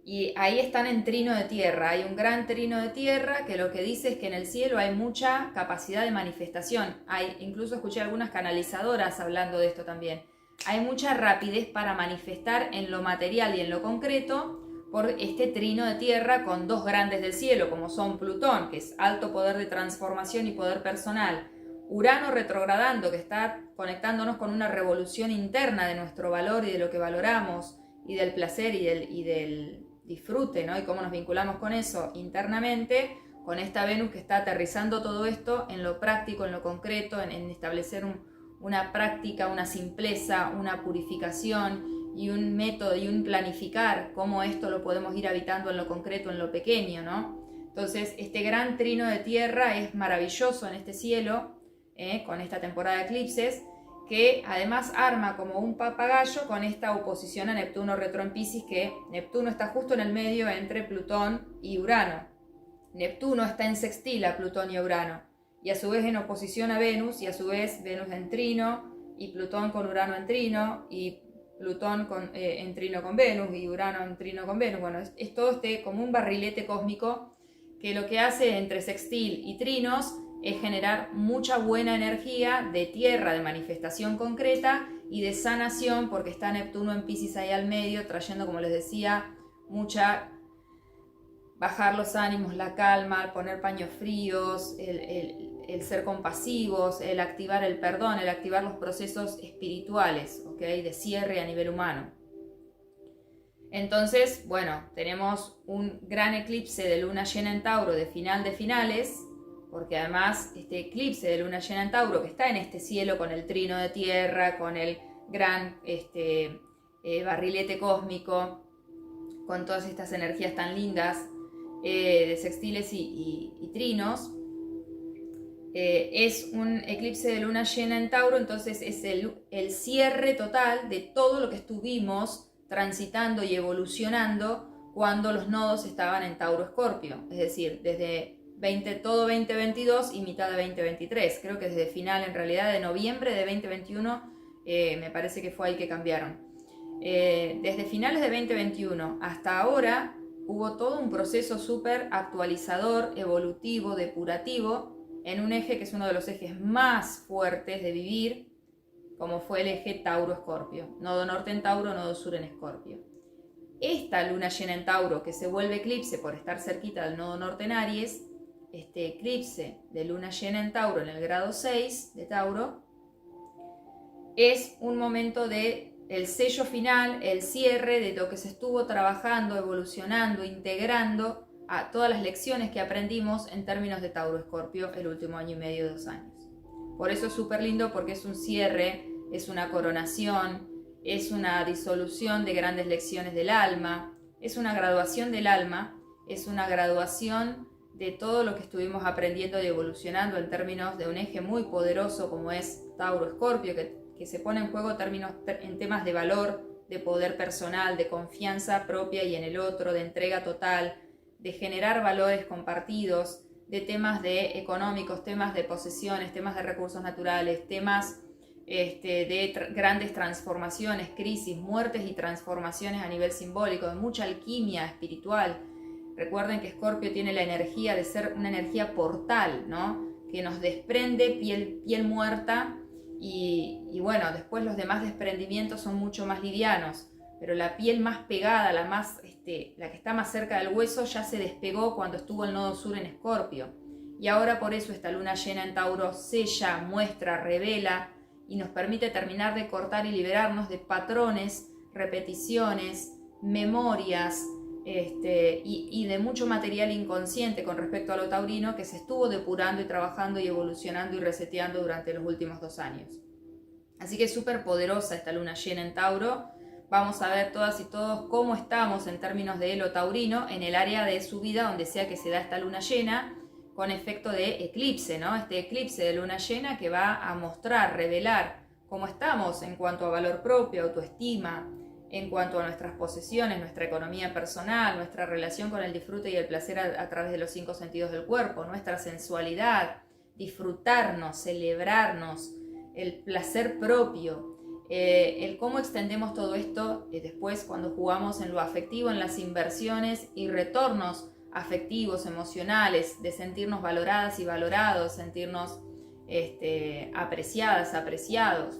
Y ahí están en trino de tierra, hay un gran trino de tierra que lo que dice es que en el cielo hay mucha capacidad de manifestación. Incluso escuché algunas canalizadoras hablando de esto también. Hay mucha rapidez para manifestar en lo material y en lo concreto por este trino de tierra con dos grandes del cielo, como son Plutón, que es alto poder de transformación y poder personal, Urano retrogradando, que está conectándonos con una revolución interna de nuestro valor y de lo que valoramos, y del placer y del disfrute, ¿no? Y cómo nos vinculamos con eso internamente, con esta Venus que está aterrizando todo esto en lo práctico, en lo concreto, en establecer una práctica, una simpleza, una purificación y un método y un planificar cómo esto lo podemos ir habitando en lo concreto, en lo pequeño, ¿no? Entonces, este gran trino de tierra es maravilloso en este cielo, con esta temporada de eclipses, que además arma como un papagayo con esta oposición a Neptuno retro en Piscis, que Neptuno está justo en el medio entre Plutón y Urano. Neptuno está en sextil a Plutón y a Urano, y a su vez en oposición a Venus, y a su vez Venus en trino, y Plutón con Urano en trino, y Plutón en trino con Venus y Urano en trino con Venus. Bueno, es todo como un barrilete cósmico que lo que hace entre sextil y trinos es generar mucha buena energía de tierra, de manifestación concreta y de sanación, porque está Neptuno en Piscis ahí al medio, trayendo, como les decía, bajar los ánimos, la calma, el poner paños fríos, el ser compasivos, el activar el perdón, el activar los procesos espirituales, ¿okay? De cierre a nivel humano. Entonces, bueno, tenemos un gran eclipse de luna llena en Tauro de final de finales, porque además este eclipse de luna llena en Tauro, que está en este cielo con el trino de tierra, con el gran barrilete cósmico, con todas estas energías tan lindas de sextiles y trinos, es un eclipse de luna llena en Tauro, entonces es el cierre total de todo lo que estuvimos transitando y evolucionando cuando los nodos estaban en Tauro-Escorpio, es decir, desde todo 2022 y mitad de 2023, creo que desde final en realidad de noviembre de 2021, me parece que fue ahí que cambiaron. Desde finales de 2021 hasta ahora hubo todo un proceso súper actualizador, evolutivo, depurativo, en un eje que es uno de los ejes más fuertes de vivir, como fue el eje Tauro-Escorpio, nodo norte en Tauro, nodo sur en Escorpio. Esta luna llena en Tauro, que se vuelve eclipse por estar cerquita del nodo norte en Aries, este eclipse de luna llena en Tauro en el grado 6 de Tauro, es un momento de el sello final, el cierre de lo que se estuvo trabajando, evolucionando, integrando a todas las lecciones que aprendimos en términos de Tauro-Escorpio el último año y medio, 2 años. Por eso es súper lindo, porque es un cierre, es una coronación, es una disolución de grandes lecciones del alma, es una graduación del alma, es una graduación de todo lo que estuvimos aprendiendo y evolucionando en términos de un eje muy poderoso como es Tauro-Escorpio, que se pone en juego en temas de valor, de poder personal, de confianza propia y en el otro, de entrega total, de generar valores compartidos, de temas económicos, temas de posesiones, temas de recursos naturales, temas de grandes transformaciones, crisis, muertes y transformaciones a nivel simbólico, de mucha alquimia espiritual. Recuerden que Escorpio tiene la energía de ser una energía portal, ¿no? Que nos desprende piel muerta y bueno, después los demás desprendimientos son mucho más livianos, pero la piel más pegada, la que está más cerca del hueso, ya se despegó cuando estuvo el nodo sur en Escorpio. Y ahora por eso esta luna llena en Tauro sella, muestra, revela y nos permite terminar de cortar y liberarnos de patrones, repeticiones, memorias, y de mucho material inconsciente con respecto a lo taurino que se estuvo depurando y trabajando y evolucionando y reseteando durante los últimos 2 años. Así que es súper poderosa esta luna llena en Tauro. Vamos a ver todas y todos cómo estamos en términos de lo taurino en el área de su vida donde sea que se da esta luna llena, con efecto de eclipse, ¿no? Este eclipse de luna llena que va a mostrar, revelar cómo estamos en cuanto a valor propio, autoestima, en cuanto a nuestras posesiones, nuestra economía personal, nuestra relación con el disfrute y el placer a través de los 5 sentidos del cuerpo, nuestra sensualidad, disfrutarnos, celebrarnos, el placer propio, el cómo extendemos todo esto después cuando jugamos en lo afectivo, en las inversiones y retornos afectivos, emocionales, de sentirnos valoradas y valorados, sentirnos apreciadas, apreciados.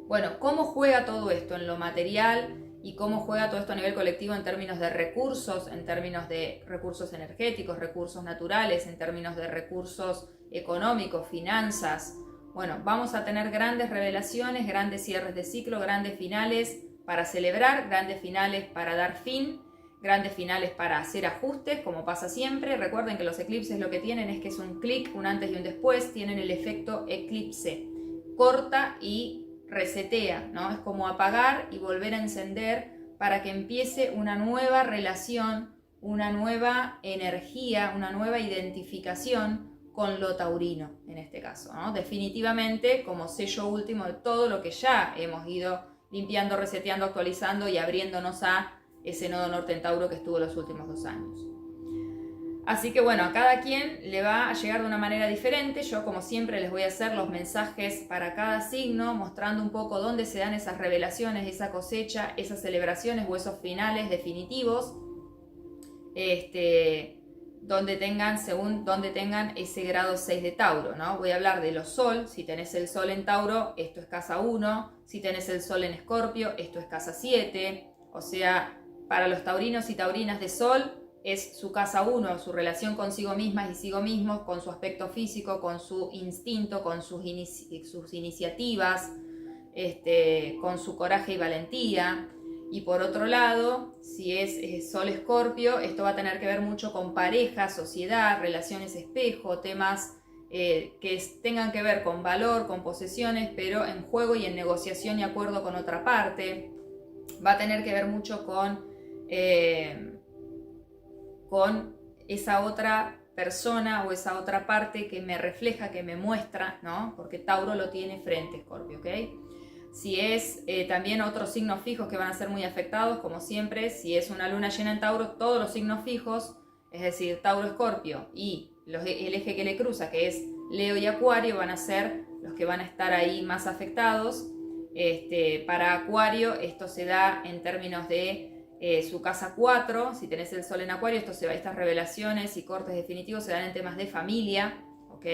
Bueno, ¿cómo juega todo esto en lo material y cómo juega todo esto a nivel colectivo en términos de recursos, en términos de recursos energéticos, recursos naturales, en términos de recursos económicos, finanzas? Bueno, vamos a tener grandes revelaciones, grandes cierres de ciclo, grandes finales para celebrar, grandes finales para dar fin, grandes finales para hacer ajustes, como pasa siempre. Recuerden que los eclipses lo que tienen es que es un clic, un antes y un después, tienen el efecto eclipse, corta y resetea, ¿no? Es como apagar y volver a encender para que empiece una nueva relación, una nueva energía, una nueva identificación con lo taurino, en este caso, ¿no? Definitivamente como sello último de todo lo que ya hemos ido limpiando, reseteando, actualizando y abriéndonos a ese nodo norte en Tauro que estuvo los últimos 2 años. Así que bueno, a cada quien le va a llegar de una manera diferente. Yo como siempre les voy a hacer los mensajes para cada signo, mostrando un poco dónde se dan esas revelaciones, esa cosecha, esas celebraciones o esos finales definitivos, donde tengan, según donde tengan ese grado 6 de Tauro, ¿no? Voy a hablar de los Sol. Si tenés el Sol en Tauro, esto es casa 1. Si tenés el Sol en Escorpio, esto es casa 7. O sea, para los taurinos y taurinas de Sol, es su casa 1, su relación consigo mismas y consigo mismos, con su aspecto físico, con su instinto, con sus iniciativas, con su coraje y valentía. Y por otro lado, si es Sol Escorpio, esto va a tener que ver mucho con pareja, sociedad, relaciones espejo, temas que tengan que ver con valor, con posesiones, pero en juego y en negociación y acuerdo con otra parte. Va a tener que ver mucho con esa otra persona o esa otra parte que me refleja, que me muestra, ¿no? Porque Tauro lo tiene frente, Escorpio, ¿ok? Si es también otros signos fijos que van a ser muy afectados, como siempre, si es una luna llena en Tauro, todos los signos fijos, es decir, Tauro, Escorpio y el eje que le cruza, que es Leo y Acuario, van a ser los que van a estar ahí más afectados. Para Acuario esto se da en términos de su casa 4, si tenés el Sol en Acuario, estas revelaciones y cortes definitivos se dan en temas de familia, ¿ok?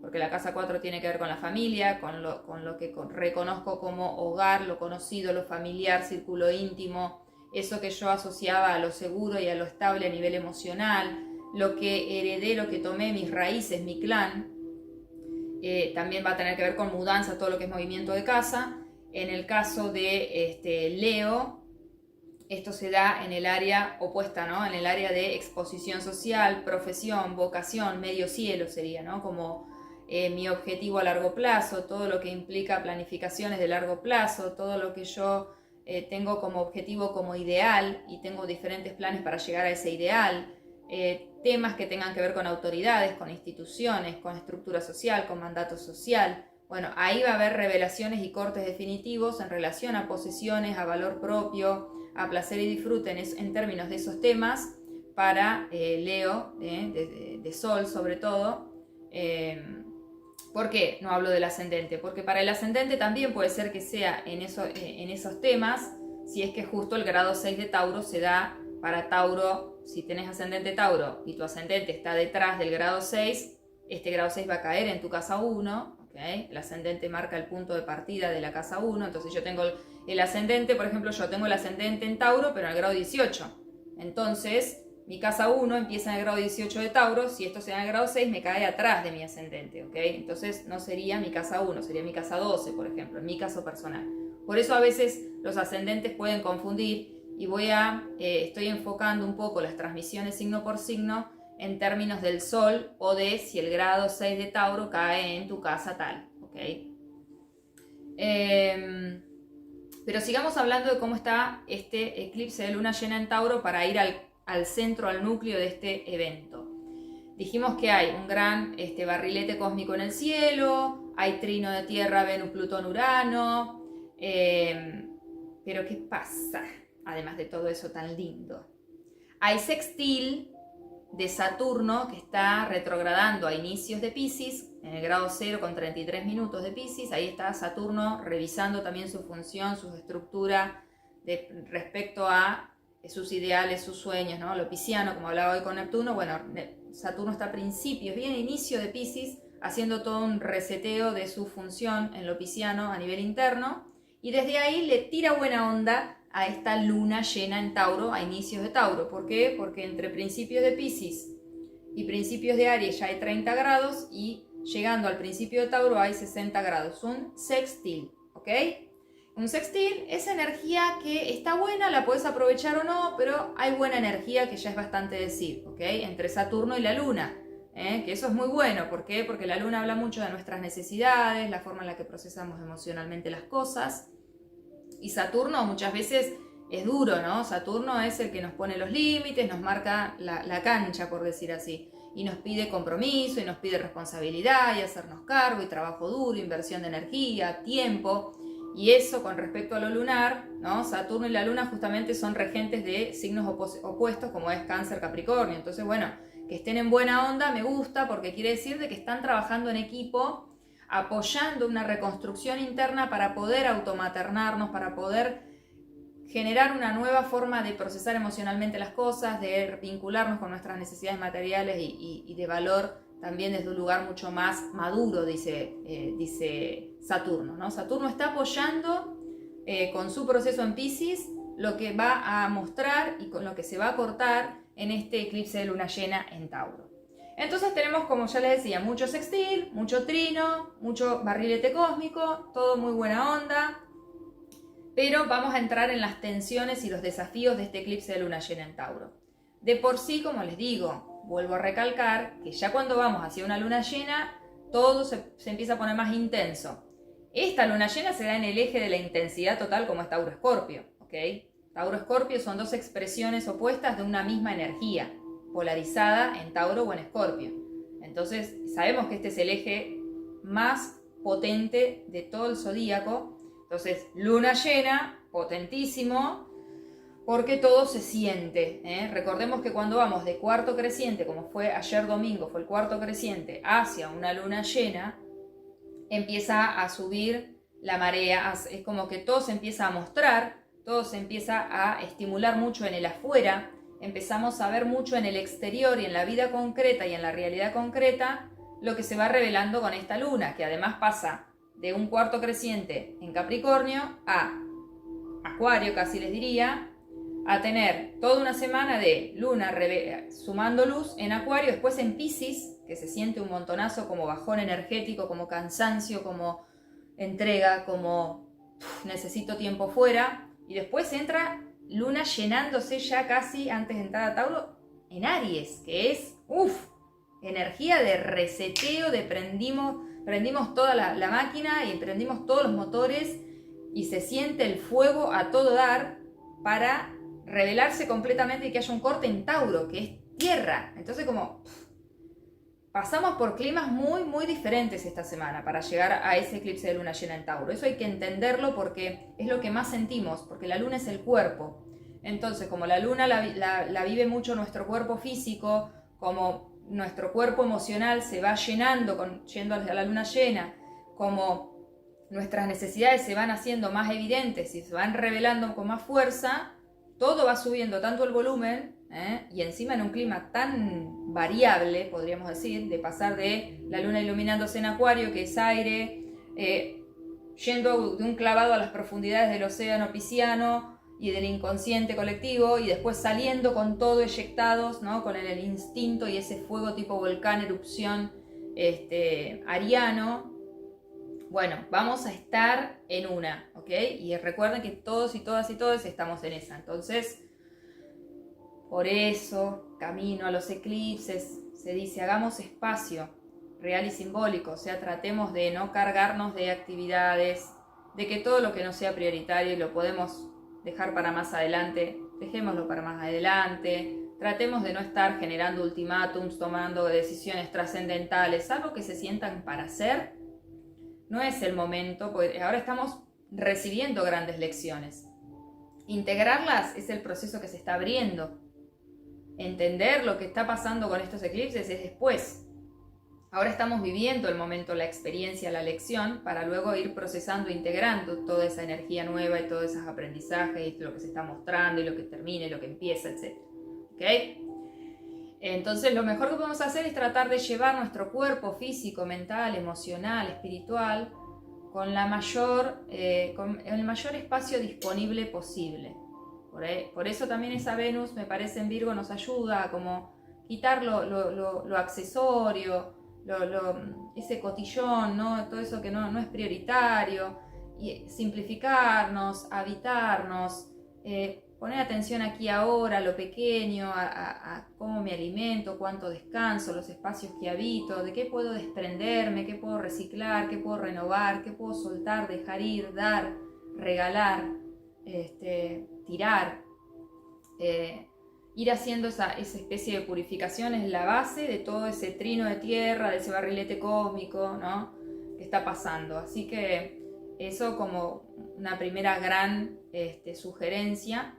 Porque la casa 4 tiene que ver con la familia, con lo que reconozco como hogar, lo conocido, lo familiar, círculo íntimo, eso que yo asociaba a lo seguro y a lo estable a nivel emocional, lo que heredé, lo que tomé, mis raíces, mi clan. También va a tener que ver con mudanza, todo lo que es movimiento de casa. En el caso de Leo, esto se da en el área opuesta, ¿no? En el área de exposición social, profesión, vocación, medio cielo sería, ¿no? Como mi objetivo a largo plazo, todo lo que implica planificaciones de largo plazo, todo lo que yo tengo como objetivo, como ideal, y tengo diferentes planes para llegar a ese ideal. Temas que tengan que ver con autoridades, con instituciones, con estructura social, con mandato social. Bueno, ahí va a haber revelaciones y cortes definitivos en relación a posesiones, a valor propio, a placer y disfrute en términos de esos temas para Leo, de Sol sobre todo. ¿Por qué no hablo del ascendente? Porque para el ascendente también puede ser que sea en esos temas, si es que justo el grado 6 de Tauro se da para Tauro. Si tenés ascendente Tauro y tu ascendente está detrás del grado 6, este grado 6 va a caer en tu casa 1, ¿okay? El ascendente marca el punto de partida de la casa 1, entonces yo tengo el ascendente, por ejemplo, yo tengo el ascendente en Tauro, pero en el grado 18. Entonces, mi casa 1 empieza en el grado 18 de Tauro, si esto se da en el grado 6, me cae atrás de mi ascendente, ¿ok? Entonces no sería mi casa 1, sería mi casa 12, por ejemplo, en mi caso personal. Por eso a veces los ascendentes pueden confundir y estoy enfocando un poco las transmisiones signo por signo en términos del Sol o de si el grado 6 de Tauro cae en tu casa tal, ¿ok? Pero sigamos hablando de cómo está este eclipse de luna llena en Tauro para ir al centro, al núcleo de este evento. Dijimos que hay un gran barrilete cósmico en el cielo, hay trino de Tierra, Venus, Plutón, Urano, pero ¿qué pasa? Además de todo eso tan lindo, hay sextil de Saturno que está retrogradando a inicios de Piscis, en el grado 0 con 33 minutos de Piscis. Ahí está Saturno revisando también su función, su estructura respecto a sus ideales, sus sueños, ¿no? Lo pisciano, como hablaba hoy con Neptuno. Bueno, Saturno está a principios, bien a inicio de Piscis, haciendo todo un reseteo de su función en lo pisciano a nivel interno, y desde ahí le tira buena onda a esta luna llena en Tauro, a inicios de Tauro. ¿Por qué? Porque entre principios de Piscis y principios de Aries ya hay 30 grados y llegando al principio de Tauro hay 60 grados. Un sextil, ¿ok? Un sextil es energía que está buena, la puedes aprovechar o no, pero hay buena energía, que ya es bastante decir, ¿ok? Entre Saturno y la Luna, que eso es muy bueno. ¿Por qué? Porque la Luna habla mucho de nuestras necesidades, la forma en la que procesamos emocionalmente las cosas. Y Saturno muchas veces es duro, ¿no? Saturno es el que nos pone los límites, nos marca la cancha, por decir así, y nos pide compromiso, y nos pide responsabilidad, y hacernos cargo, y trabajo duro, inversión de energía, tiempo. Y eso con respecto a lo lunar, ¿no? Saturno y la Luna justamente son regentes de signos opuestos, como es Cáncer, Capricornio. Entonces, bueno, Que estén en buena onda me gusta porque quiere decir de que están trabajando en equipo, apoyando una reconstrucción interna para poder automaternarnos, para poder generar una nueva forma de procesar emocionalmente las cosas, de vincularnos con nuestras necesidades materiales y de valor también desde un lugar mucho más maduro, dice Saturno, ¿no? Saturno está apoyando con su proceso en Piscis lo que va a mostrar y con lo que se va a cortar en este eclipse de luna llena en Tauro. Entonces tenemos, como ya les decía, mucho sextil, mucho trino, mucho barrilete cósmico, todo muy buena onda, pero vamos a entrar en las tensiones y los desafíos de este eclipse de luna llena en Tauro. De por sí, como les digo, vuelvo a recalcar que ya cuando vamos hacia una luna llena, todo se empieza a poner más intenso. Esta luna llena se da en el eje de la intensidad total como es Tauro-Escorpio, ¿ok? Tauro-Escorpio son dos expresiones opuestas de una misma energía, polarizada en Tauro o en Escorpio. Entonces, sabemos que este es el eje más potente de todo el zodíaco. Entonces, luna llena, potentísimo, porque todo se siente, ¿eh? Recordemos que cuando vamos de cuarto creciente, como fue ayer domingo, fue el cuarto creciente, hacia una luna llena, empieza a subir la marea, es como que todo se empieza a mostrar, todo se empieza a estimular mucho en el afuera, empezamos a ver mucho en el exterior y en la vida concreta y en la realidad concreta lo que se va revelando con esta luna, que además pasa de un cuarto creciente en Capricornio a Acuario, casi les diría, a tener toda una semana de luna sumando luz en Acuario, después en Piscis, que se siente un montonazo como bajón energético, como cansancio, como entrega, como necesito tiempo fuera, y después entra luna llenándose ya casi antes de entrar a Tauro en Aries, que es energía de reseteo, de prendimos toda la máquina y prendimos todos los motores y se siente el fuego a todo dar para revelarse completamente y que haya un corte en Tauro, que es tierra. Entonces como pasamos por climas muy muy diferentes esta semana para llegar a ese eclipse de luna llena en Tauro. Eso hay que entenderlo porque es lo que más sentimos, porque la luna es el cuerpo. Entonces como la luna la vive mucho nuestro cuerpo físico, como nuestro cuerpo emocional se va llenando yendo a la luna llena, como nuestras necesidades se van haciendo más evidentes y se van revelando con más fuerza, todo va subiendo tanto el volumen, y encima en un clima tan variable, podríamos decir, de pasar de la luna iluminándose en Acuario, que es aire, yendo de un clavado a las profundidades del océano pisciano y del inconsciente colectivo, y después saliendo con todo eyectados, ¿no? Con el instinto y ese fuego tipo volcán, erupción ariano. Bueno, vamos a estar en una, ¿ok? Y recuerden que todos y todas y todos estamos en esa. Entonces, por eso, camino a los eclipses, se dice, hagamos espacio real y simbólico. O sea, tratemos de no cargarnos de actividades, de que todo lo que no sea prioritario y lo podemos dejar para más adelante, dejémoslo para más adelante. Tratemos de no estar generando ultimátums, tomando decisiones trascendentales, algo que se sientan para hacer. No es el momento, porque ahora estamos recibiendo grandes lecciones. Integrarlas es el proceso que se está abriendo. Entender lo que está pasando con estos eclipses es después. Ahora estamos viviendo el momento, la experiencia, la lección, para luego ir procesando, integrando toda esa energía nueva y todos esos aprendizajes y lo que se está mostrando y lo que termina y lo que empieza, etc. ¿Ok? Entonces lo mejor que podemos hacer es tratar de llevar nuestro cuerpo físico, mental, emocional, espiritual con el mayor espacio disponible posible. Por eso también esa Venus, me parece, en Virgo nos ayuda a como quitar lo accesorio, ese cotillón, ¿no? Todo eso que no es prioritario, y simplificarnos, habitarnos, poner atención aquí ahora, a lo pequeño, a cómo me alimento, cuánto descanso, los espacios que habito, de qué puedo desprenderme, qué puedo reciclar, qué puedo renovar, qué puedo soltar, dejar ir, dar, regalar, tirar. Ir haciendo esa especie de purificación es la base de todo ese trino de tierra, de ese barrilete cósmico, ¿no? Que está pasando. Así que eso como una primera gran sugerencia.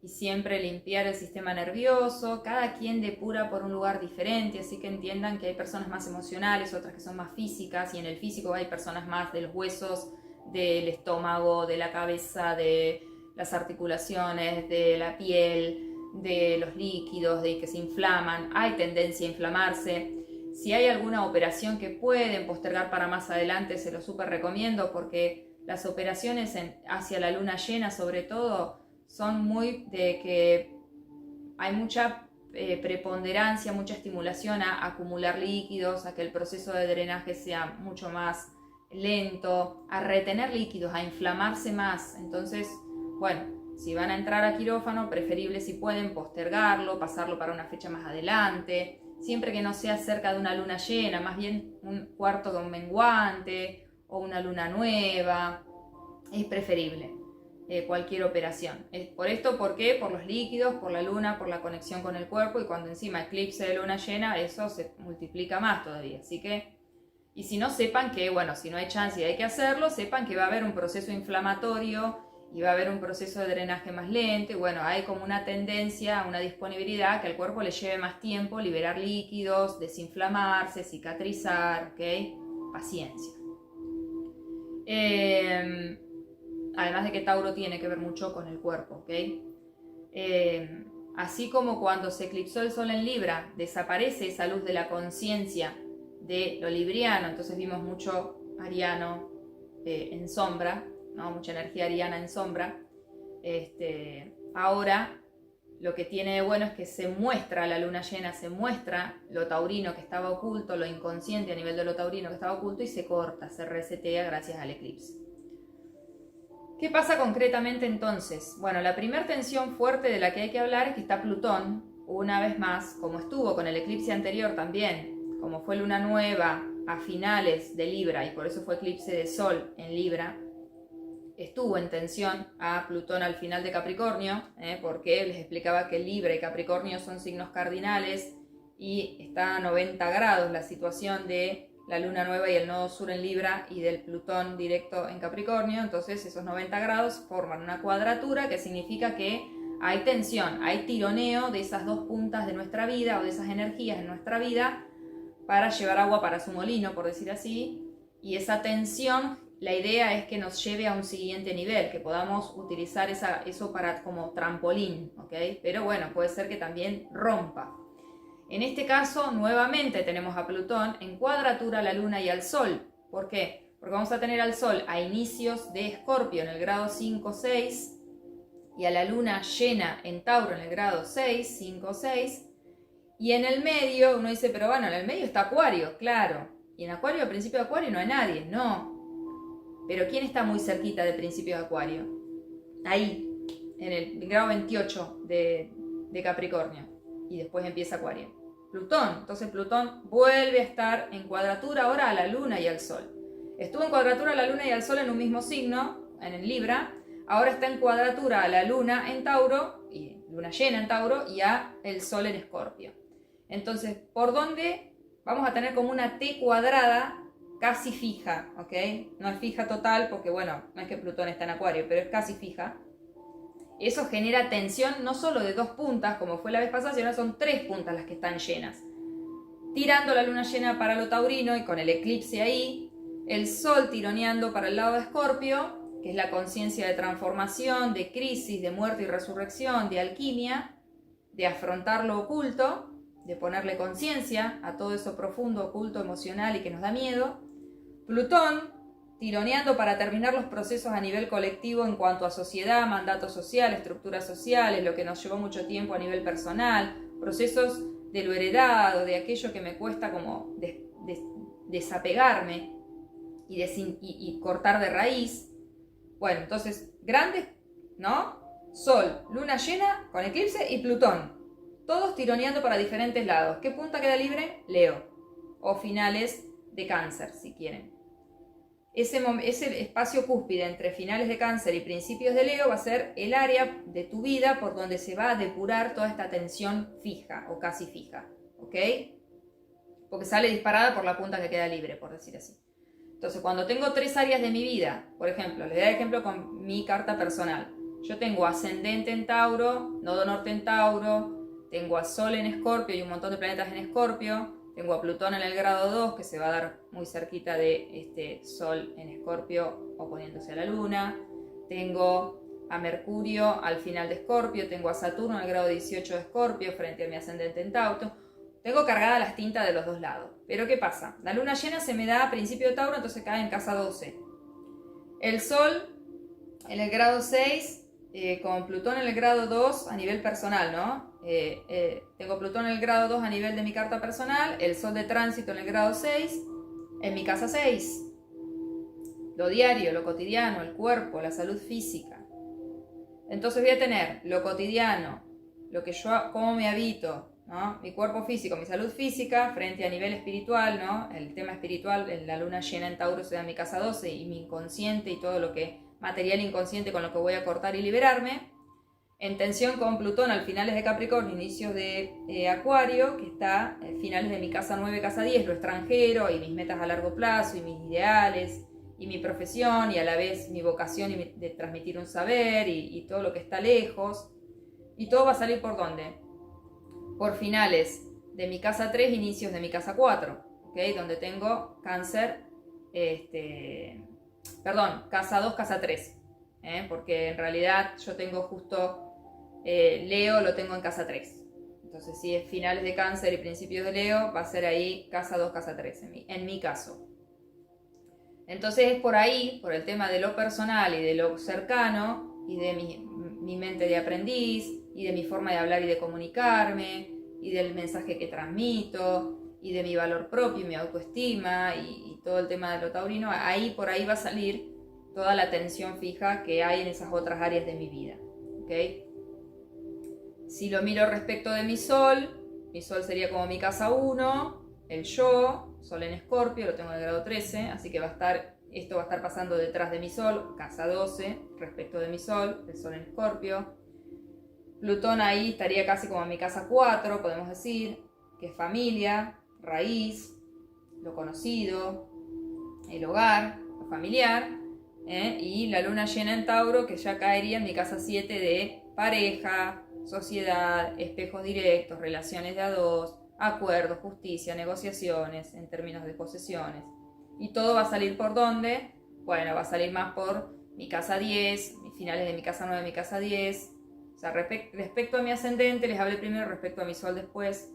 y siempre limpiar el sistema nervioso. Cada quien depura por un lugar diferente, así que entiendan que hay personas más emocionales, otras que son más físicas, y en el físico hay personas más de los huesos, del estómago, de la cabeza, de las articulaciones, de la piel, de los líquidos, de que se inflaman. Hay tendencia a inflamarse. Si hay alguna operación que pueden postergar para más adelante, se lo súper recomiendo, porque las operaciones hacia la luna llena sobre todo son muy de que hay mucha preponderancia, mucha estimulación a acumular líquidos, a que el proceso de drenaje sea mucho más lento, a retener líquidos, a inflamarse más. Entonces, bueno, si van a entrar a quirófano, preferible si pueden postergarlo, pasarlo para una fecha más adelante, siempre que no sea cerca de una luna llena, más bien un cuarto con menguante o una luna nueva, es preferible cualquier operación. Por esto, ¿por qué? Por los líquidos, por la luna, por la conexión con el cuerpo, y cuando encima eclipse de luna llena, eso se multiplica más todavía. Así que, y si no, sepan que, bueno, si no hay chance y hay que hacerlo, sepan que va a haber un proceso inflamatorio y va a haber un proceso de drenaje más lento, y bueno, hay como una tendencia, una disponibilidad que al cuerpo le lleve más tiempo liberar líquidos, desinflamarse, cicatrizar, ¿ok? Paciencia. Además de que Tauro tiene que ver mucho con el cuerpo, ¿ok? Así como cuando se eclipsó el sol en Libra, desaparece esa luz de la conciencia de lo libriano, entonces vimos mucho ariano en sombra, ¿no? Mucha energía ariana en sombra. Ahora lo que tiene de bueno es que se muestra la luna llena, se muestra lo taurino que estaba oculto, lo inconsciente a nivel de lo taurino que estaba oculto, y se corta, se resetea gracias al eclipse. ¿Qué pasa concretamente entonces? Bueno, la primera tensión fuerte de la que hay que hablar es que está Plutón, una vez más, como estuvo con el eclipse anterior también, como fue luna nueva a finales de Libra, y por eso fue eclipse de Sol en Libra, estuvo en tensión a Plutón al final de Capricornio, porque les explicaba que Libra y Capricornio son signos cardinales, y está a 90 grados la situación de la luna nueva y el nodo sur en Libra y del Plutón directo en Capricornio. Entonces esos 90 grados forman una cuadratura, que significa que hay tensión, hay tironeo de esas dos puntas de nuestra vida, o de esas energías en nuestra vida, para llevar agua para su molino, por decir así, y esa tensión, la idea es que nos lleve a un siguiente nivel, que podamos utilizar eso para como trampolín, ¿ok? Pero bueno, puede ser que también rompa. En este caso, nuevamente tenemos a Plutón en cuadratura a la Luna y al Sol. ¿Por qué? Porque vamos a tener al Sol a inicios de Escorpio en el grado 5-6, y a la Luna llena en Tauro en el grado 6, 5-6, y en el medio, uno dice, pero bueno, en el medio está Acuario, claro, y en Acuario, al principio de Acuario no hay nadie, no. Pero ¿quién está muy cerquita del principio de Acuario? Ahí, en el grado 28 de Capricornio, y después empieza Acuario. Plutón. Entonces Plutón vuelve a estar en cuadratura ahora a la Luna y al Sol. Estuvo en cuadratura a la Luna y al Sol en un mismo signo, en el Libra. Ahora está en cuadratura a la Luna en Tauro, y Luna llena en Tauro, y a el Sol en Escorpio. Entonces, ¿por dónde? Vamos a tener como una T cuadrada casi fija, ¿ok? No es fija total porque, bueno, no es que Plutón está en Acuario, pero es casi fija. Eso genera tensión no solo de dos puntas, como fue la vez pasada, sino son tres puntas las que están llenas. Tirando la luna llena para lo taurino y con el eclipse ahí, el Sol tironeando para el lado de Escorpio, que es la conciencia de transformación, de crisis, de muerte y resurrección, de alquimia, de afrontar lo oculto, de ponerle conciencia a todo eso profundo, oculto, emocional y que nos da miedo. Plutón tironeando para terminar los procesos a nivel colectivo en cuanto a sociedad, mandato social, estructuras sociales, lo que nos llevó mucho tiempo a nivel personal, procesos de lo heredado, de aquello que me cuesta como desapegarme y cortar de raíz. Bueno, entonces, grandes, ¿no? Sol, luna llena con eclipse y Plutón, todos tironeando para diferentes lados. ¿Qué punta queda libre? Leo, o finales de Cáncer, si quieren. Ese espacio cúspide entre finales de Cáncer y principios de Leo va a ser el área de tu vida por donde se va a depurar toda esta tensión fija o casi fija, ¿ok? Porque sale disparada por la punta que queda libre, por decir así. Entonces, cuando tengo tres áreas de mi vida, por ejemplo, les doy ejemplo con mi carta personal. yo tengo ascendente en Tauro, nodo norte en Tauro, tengo a Sol en Escorpio y un montón de planetas en Escorpio, tengo a Plutón en el grado 2 que se va a dar muy cerquita de este Sol en Escorpio oponiéndose a la Luna, tengo a Mercurio al final de Escorpio, tengo a Saturno en el grado 18 de Escorpio frente a mi ascendente en Tauro. Tengo cargadas las tintas de los dos lados. Pero ¿qué pasa? La luna llena se me da a principio de Tauro, entonces cae en casa 12. El Sol en el grado 6, con Plutón en el grado 2 a nivel personal, ¿no? Tengo Plutón en el grado 2 a nivel de mi carta personal, el Sol de tránsito en el grado 6, en mi casa 6. Lo diario, lo cotidiano, el cuerpo, la salud física. Entonces voy a tener lo cotidiano, lo que yo, cómo me habito, ¿no? Mi cuerpo físico, mi salud física, frente a nivel espiritual, ¿no? El tema espiritual, la luna llena en Tauro se da en mi casa 12 y mi inconsciente y todo lo que, material inconsciente con lo que voy a cortar y liberarme. En tensión con Plutón al finales de Capricornio, inicios de Acuario, que está a finales de mi casa 9, casa 10, lo extranjero y mis metas a largo plazo y mis ideales y mi profesión y a la vez mi vocación de transmitir un saber y todo lo que está lejos. Y todo va a salir ¿por dónde? Por finales de mi casa 3, inicios de mi casa 4, ¿okay? Donde tengo Cáncer, casa 2, casa 3, porque en realidad yo tengo justo Leo, lo tengo en casa 3. Entonces si es finales de Cáncer y principios de Leo, va a ser ahí casa 2, casa 3, en mi caso. Entonces es por ahí, por el tema de lo personal y de lo cercano, y de mi mente de aprendiz, y de mi forma de hablar y de comunicarme, y del mensaje que transmito, y de mi valor propio y mi autoestima, y todo el tema de lo taurino, por ahí va a salir toda la atención fija que hay en esas otras áreas de mi vida, ¿okay? Si lo miro respecto de mi Sol sería como mi casa 1, el yo, Sol en Escorpio, lo tengo en el grado 13, así que esto va a estar pasando detrás de mi Sol, casa 12, respecto de mi Sol, el Sol en Escorpio. Plutón ahí estaría casi como en mi casa 4, podemos decir, que es familia, raíz, lo conocido, el hogar, lo familiar, y la luna llena en Tauro, que ya caería en mi casa 7 de pareja, sociedad, espejos directos, relaciones de a dos, acuerdos, justicia, negociaciones en términos de posesiones. Y todo va a salir ¿por dónde? Bueno, va a salir más por mi casa 10, finales de mi casa 9, mi casa 10. O sea, respecto a mi ascendente, les hablé primero, respecto a mi Sol después.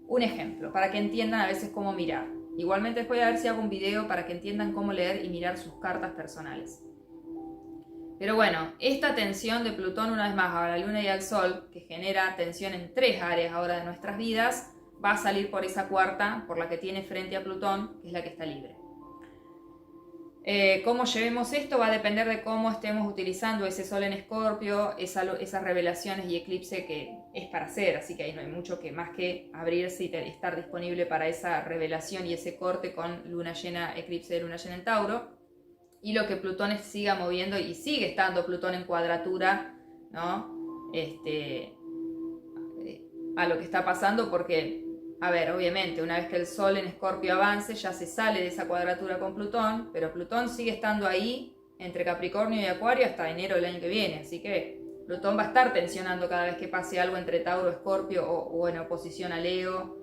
Un ejemplo, para que entiendan a veces cómo mirar. Igualmente después a ver si hago un video para que entiendan cómo leer y mirar sus cartas personales. Pero bueno, esta tensión de Plutón una vez más a la Luna y al Sol, que genera tensión en 3 áreas ahora de nuestras vidas, va a salir por esa cuarta, por la que tiene frente a Plutón, que es la que está libre. Cómo llevemos esto va a depender de cómo estemos utilizando ese Sol en Escorpio, esas revelaciones y eclipse que es para hacer, así que ahí no hay mucho más que abrirse y estar disponible para esa revelación y ese corte con luna llena, eclipse de luna llena en Tauro, y lo que Plutón siga moviendo y sigue estando Plutón en cuadratura, ¿no? A lo que está pasando, porque a ver, obviamente, una vez que el Sol en Escorpio avance, ya se sale de esa cuadratura con Plutón, pero Plutón sigue estando ahí entre Capricornio y Acuario hasta enero del año que viene, así que Plutón va a estar tensionando cada vez que pase algo entre Tauro, Escorpio o en oposición a Leo,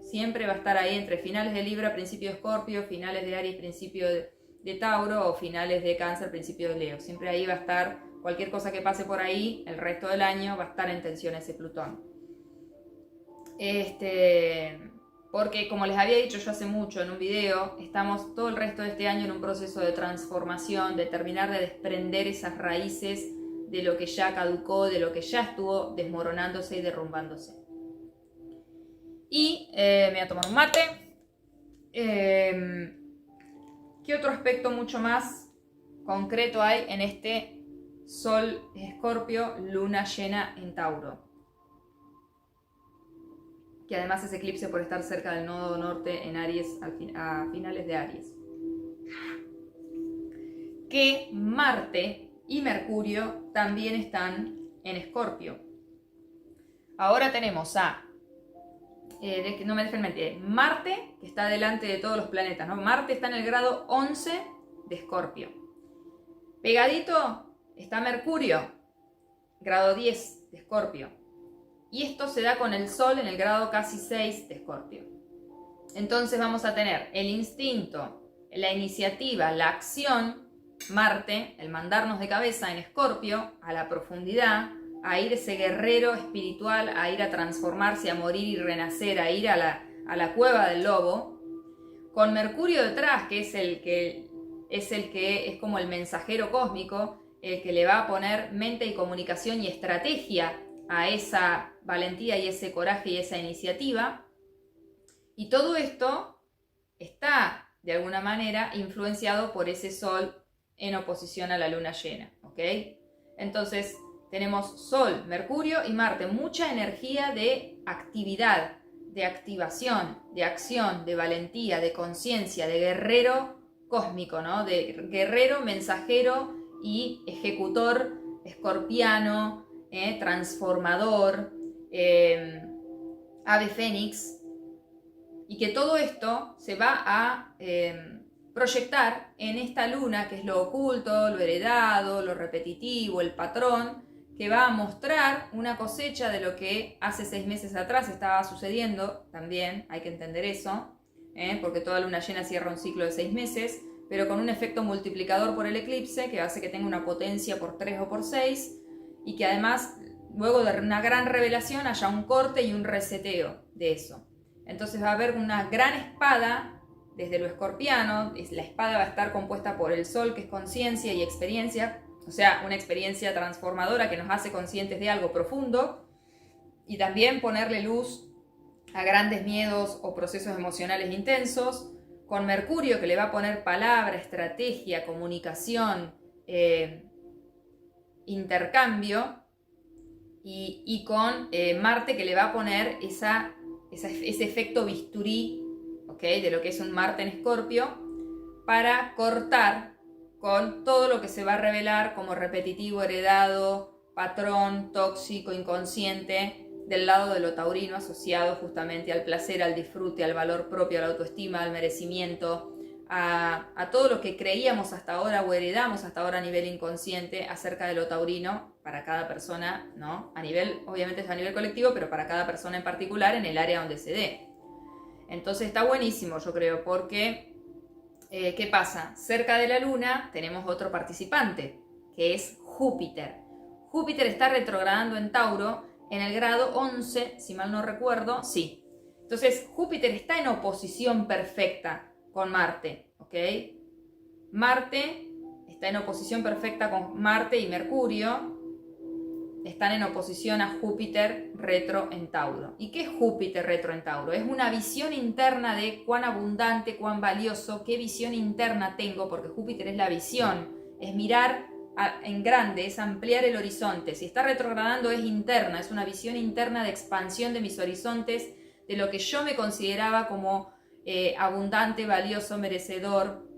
siempre va a estar ahí entre finales de Libra, principio de Escorpio, finales de Aries, principio de Tauro, o finales de Cáncer, principio de Leo. Siempre ahí va a estar, cualquier cosa que pase por ahí, el resto del año va a estar en tensión ese Plutón. Porque como les había dicho yo hace mucho en un video, estamos todo el resto de este año en un proceso de transformación, de terminar de desprender esas raíces de lo que ya caducó, de lo que ya estuvo desmoronándose y derrumbándose. Y me voy a tomar un mate. ¿Qué otro aspecto mucho más concreto hay en este Sol Escorpio, luna llena en Tauro? Que además es eclipse por estar cerca del nodo norte en Aries a finales de Aries. Que Marte y Mercurio también están en Escorpio. Ahora tenemos no me dejen mentir, Marte, que está delante de todos los planetas, ¿no? Marte está en el grado 11 de Escorpio. Pegadito está Mercurio, grado 10 de Escorpio. Y esto se da con el Sol en el grado casi 6 de Escorpio. Entonces vamos a tener el instinto, la iniciativa, la acción, Marte, el mandarnos de cabeza en Escorpio, a la profundidad, a ir ese guerrero espiritual, a ir a transformarse, a morir y renacer, a ir a la cueva del lobo, con Mercurio detrás, que es como el mensajero cósmico, el que le va a poner mente y comunicación y estrategia a esa valentía y ese coraje y esa iniciativa. Y todo esto está, de alguna manera, influenciado por ese Sol en oposición a la luna llena, ¿ok? Entonces, tenemos Sol, Mercurio y Marte, mucha energía de actividad, de activación, de acción, de valentía, de conciencia, de guerrero cósmico, ¿no? De guerrero, mensajero y ejecutor escorpiano, transformador, ave fénix, y que todo esto se va a proyectar en esta luna, que es lo oculto, lo heredado, lo repetitivo, el patrón, que va a mostrar una cosecha de lo que hace 6 meses atrás estaba sucediendo. También hay que entender eso, porque toda luna llena cierra un ciclo de 6 meses, pero con un efecto multiplicador por el eclipse, que hace que tenga una potencia por 3 o por 6, y que además, luego de una gran revelación, haya un corte y un reseteo de eso. Entonces va a haber una gran espada desde lo escorpiano. La espada va a estar compuesta por el Sol, que es conciencia y experiencia, o sea, una experiencia transformadora que nos hace conscientes de algo profundo, y también ponerle luz a grandes miedos o procesos emocionales intensos, con Mercurio, que le va a poner palabra, estrategia, comunicación, intercambio, y con Marte, que le va a poner ese efecto bisturí, ¿okay? De lo que es un Marte en Escorpio, para cortar con todo lo que se va a revelar como repetitivo, heredado, patrón, tóxico, inconsciente, del lado de lo taurino, asociado justamente al placer, al disfrute, al valor propio, a la autoestima, al merecimiento, a todo lo que creíamos hasta ahora o heredamos hasta ahora a nivel inconsciente acerca de lo taurino para cada persona, ¿no? A nivel, obviamente es a nivel colectivo, pero para cada persona en particular en el área donde se dé. Entonces está buenísimo, yo creo, porque ¿qué pasa? Cerca de la luna tenemos otro participante, que es Júpiter. Júpiter está retrogradando en Tauro en el grado 11, si mal no recuerdo, sí. Entonces Júpiter está en oposición perfecta con Marte, ¿ok? Marte está en oposición perfecta con Marte, y Mercurio están en oposición a Júpiter retro en Tauro. ¿Y qué es Júpiter retro en Tauro? Es una visión interna de cuán abundante, cuán valioso, qué visión interna tengo, porque Júpiter es la visión, es mirar en grande, es ampliar el horizonte. Si está retrogradando es interna, es una visión interna de expansión de mis horizontes, de lo que yo me consideraba como abundante, valioso, merecedor,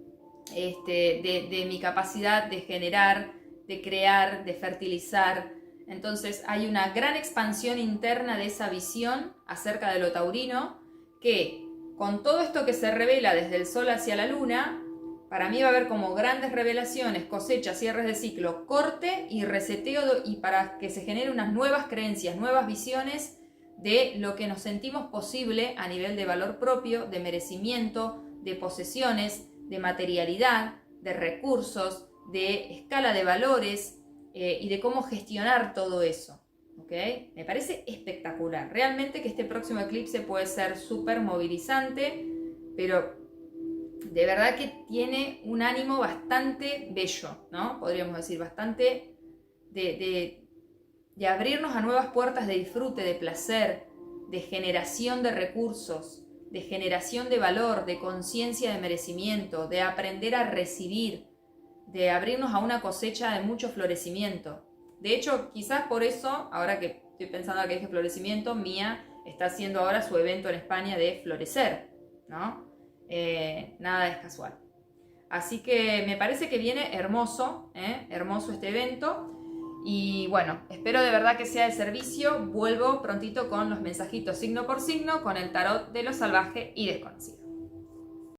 de mi capacidad de generar, de crear, de fertilizar. Entonces hay una gran expansión interna de esa visión acerca de lo taurino, que con todo esto que se revela desde el Sol hacia la Luna, para mí va a haber como grandes revelaciones, cosechas, cierres de ciclo, corte y reseteo, y para que se generen unas nuevas creencias, nuevas visiones de lo que nos sentimos posible a nivel de valor propio, de merecimiento, de posesiones, de materialidad, de recursos, de escala de valores, y de cómo gestionar todo eso, ¿ok? Me parece espectacular. Realmente que este próximo eclipse puede ser súper movilizante, pero de verdad que tiene un ánimo bastante bello, ¿no? Podríamos decir, bastante de abrirnos a nuevas puertas de disfrute, de placer, de generación de recursos, de generación de valor, de conciencia de merecimiento, de aprender a recibir, de abrirnos a una cosecha de mucho florecimiento. De hecho, quizás por eso, ahora que estoy pensando que dije florecimiento, Mía está haciendo ahora su evento en España de florecer, ¿no? Nada es casual. Así que me parece que viene hermoso, hermoso este evento. Y bueno, espero de verdad que sea de servicio. Vuelvo prontito con los mensajitos signo por signo, con el tarot de lo salvaje y desconocido.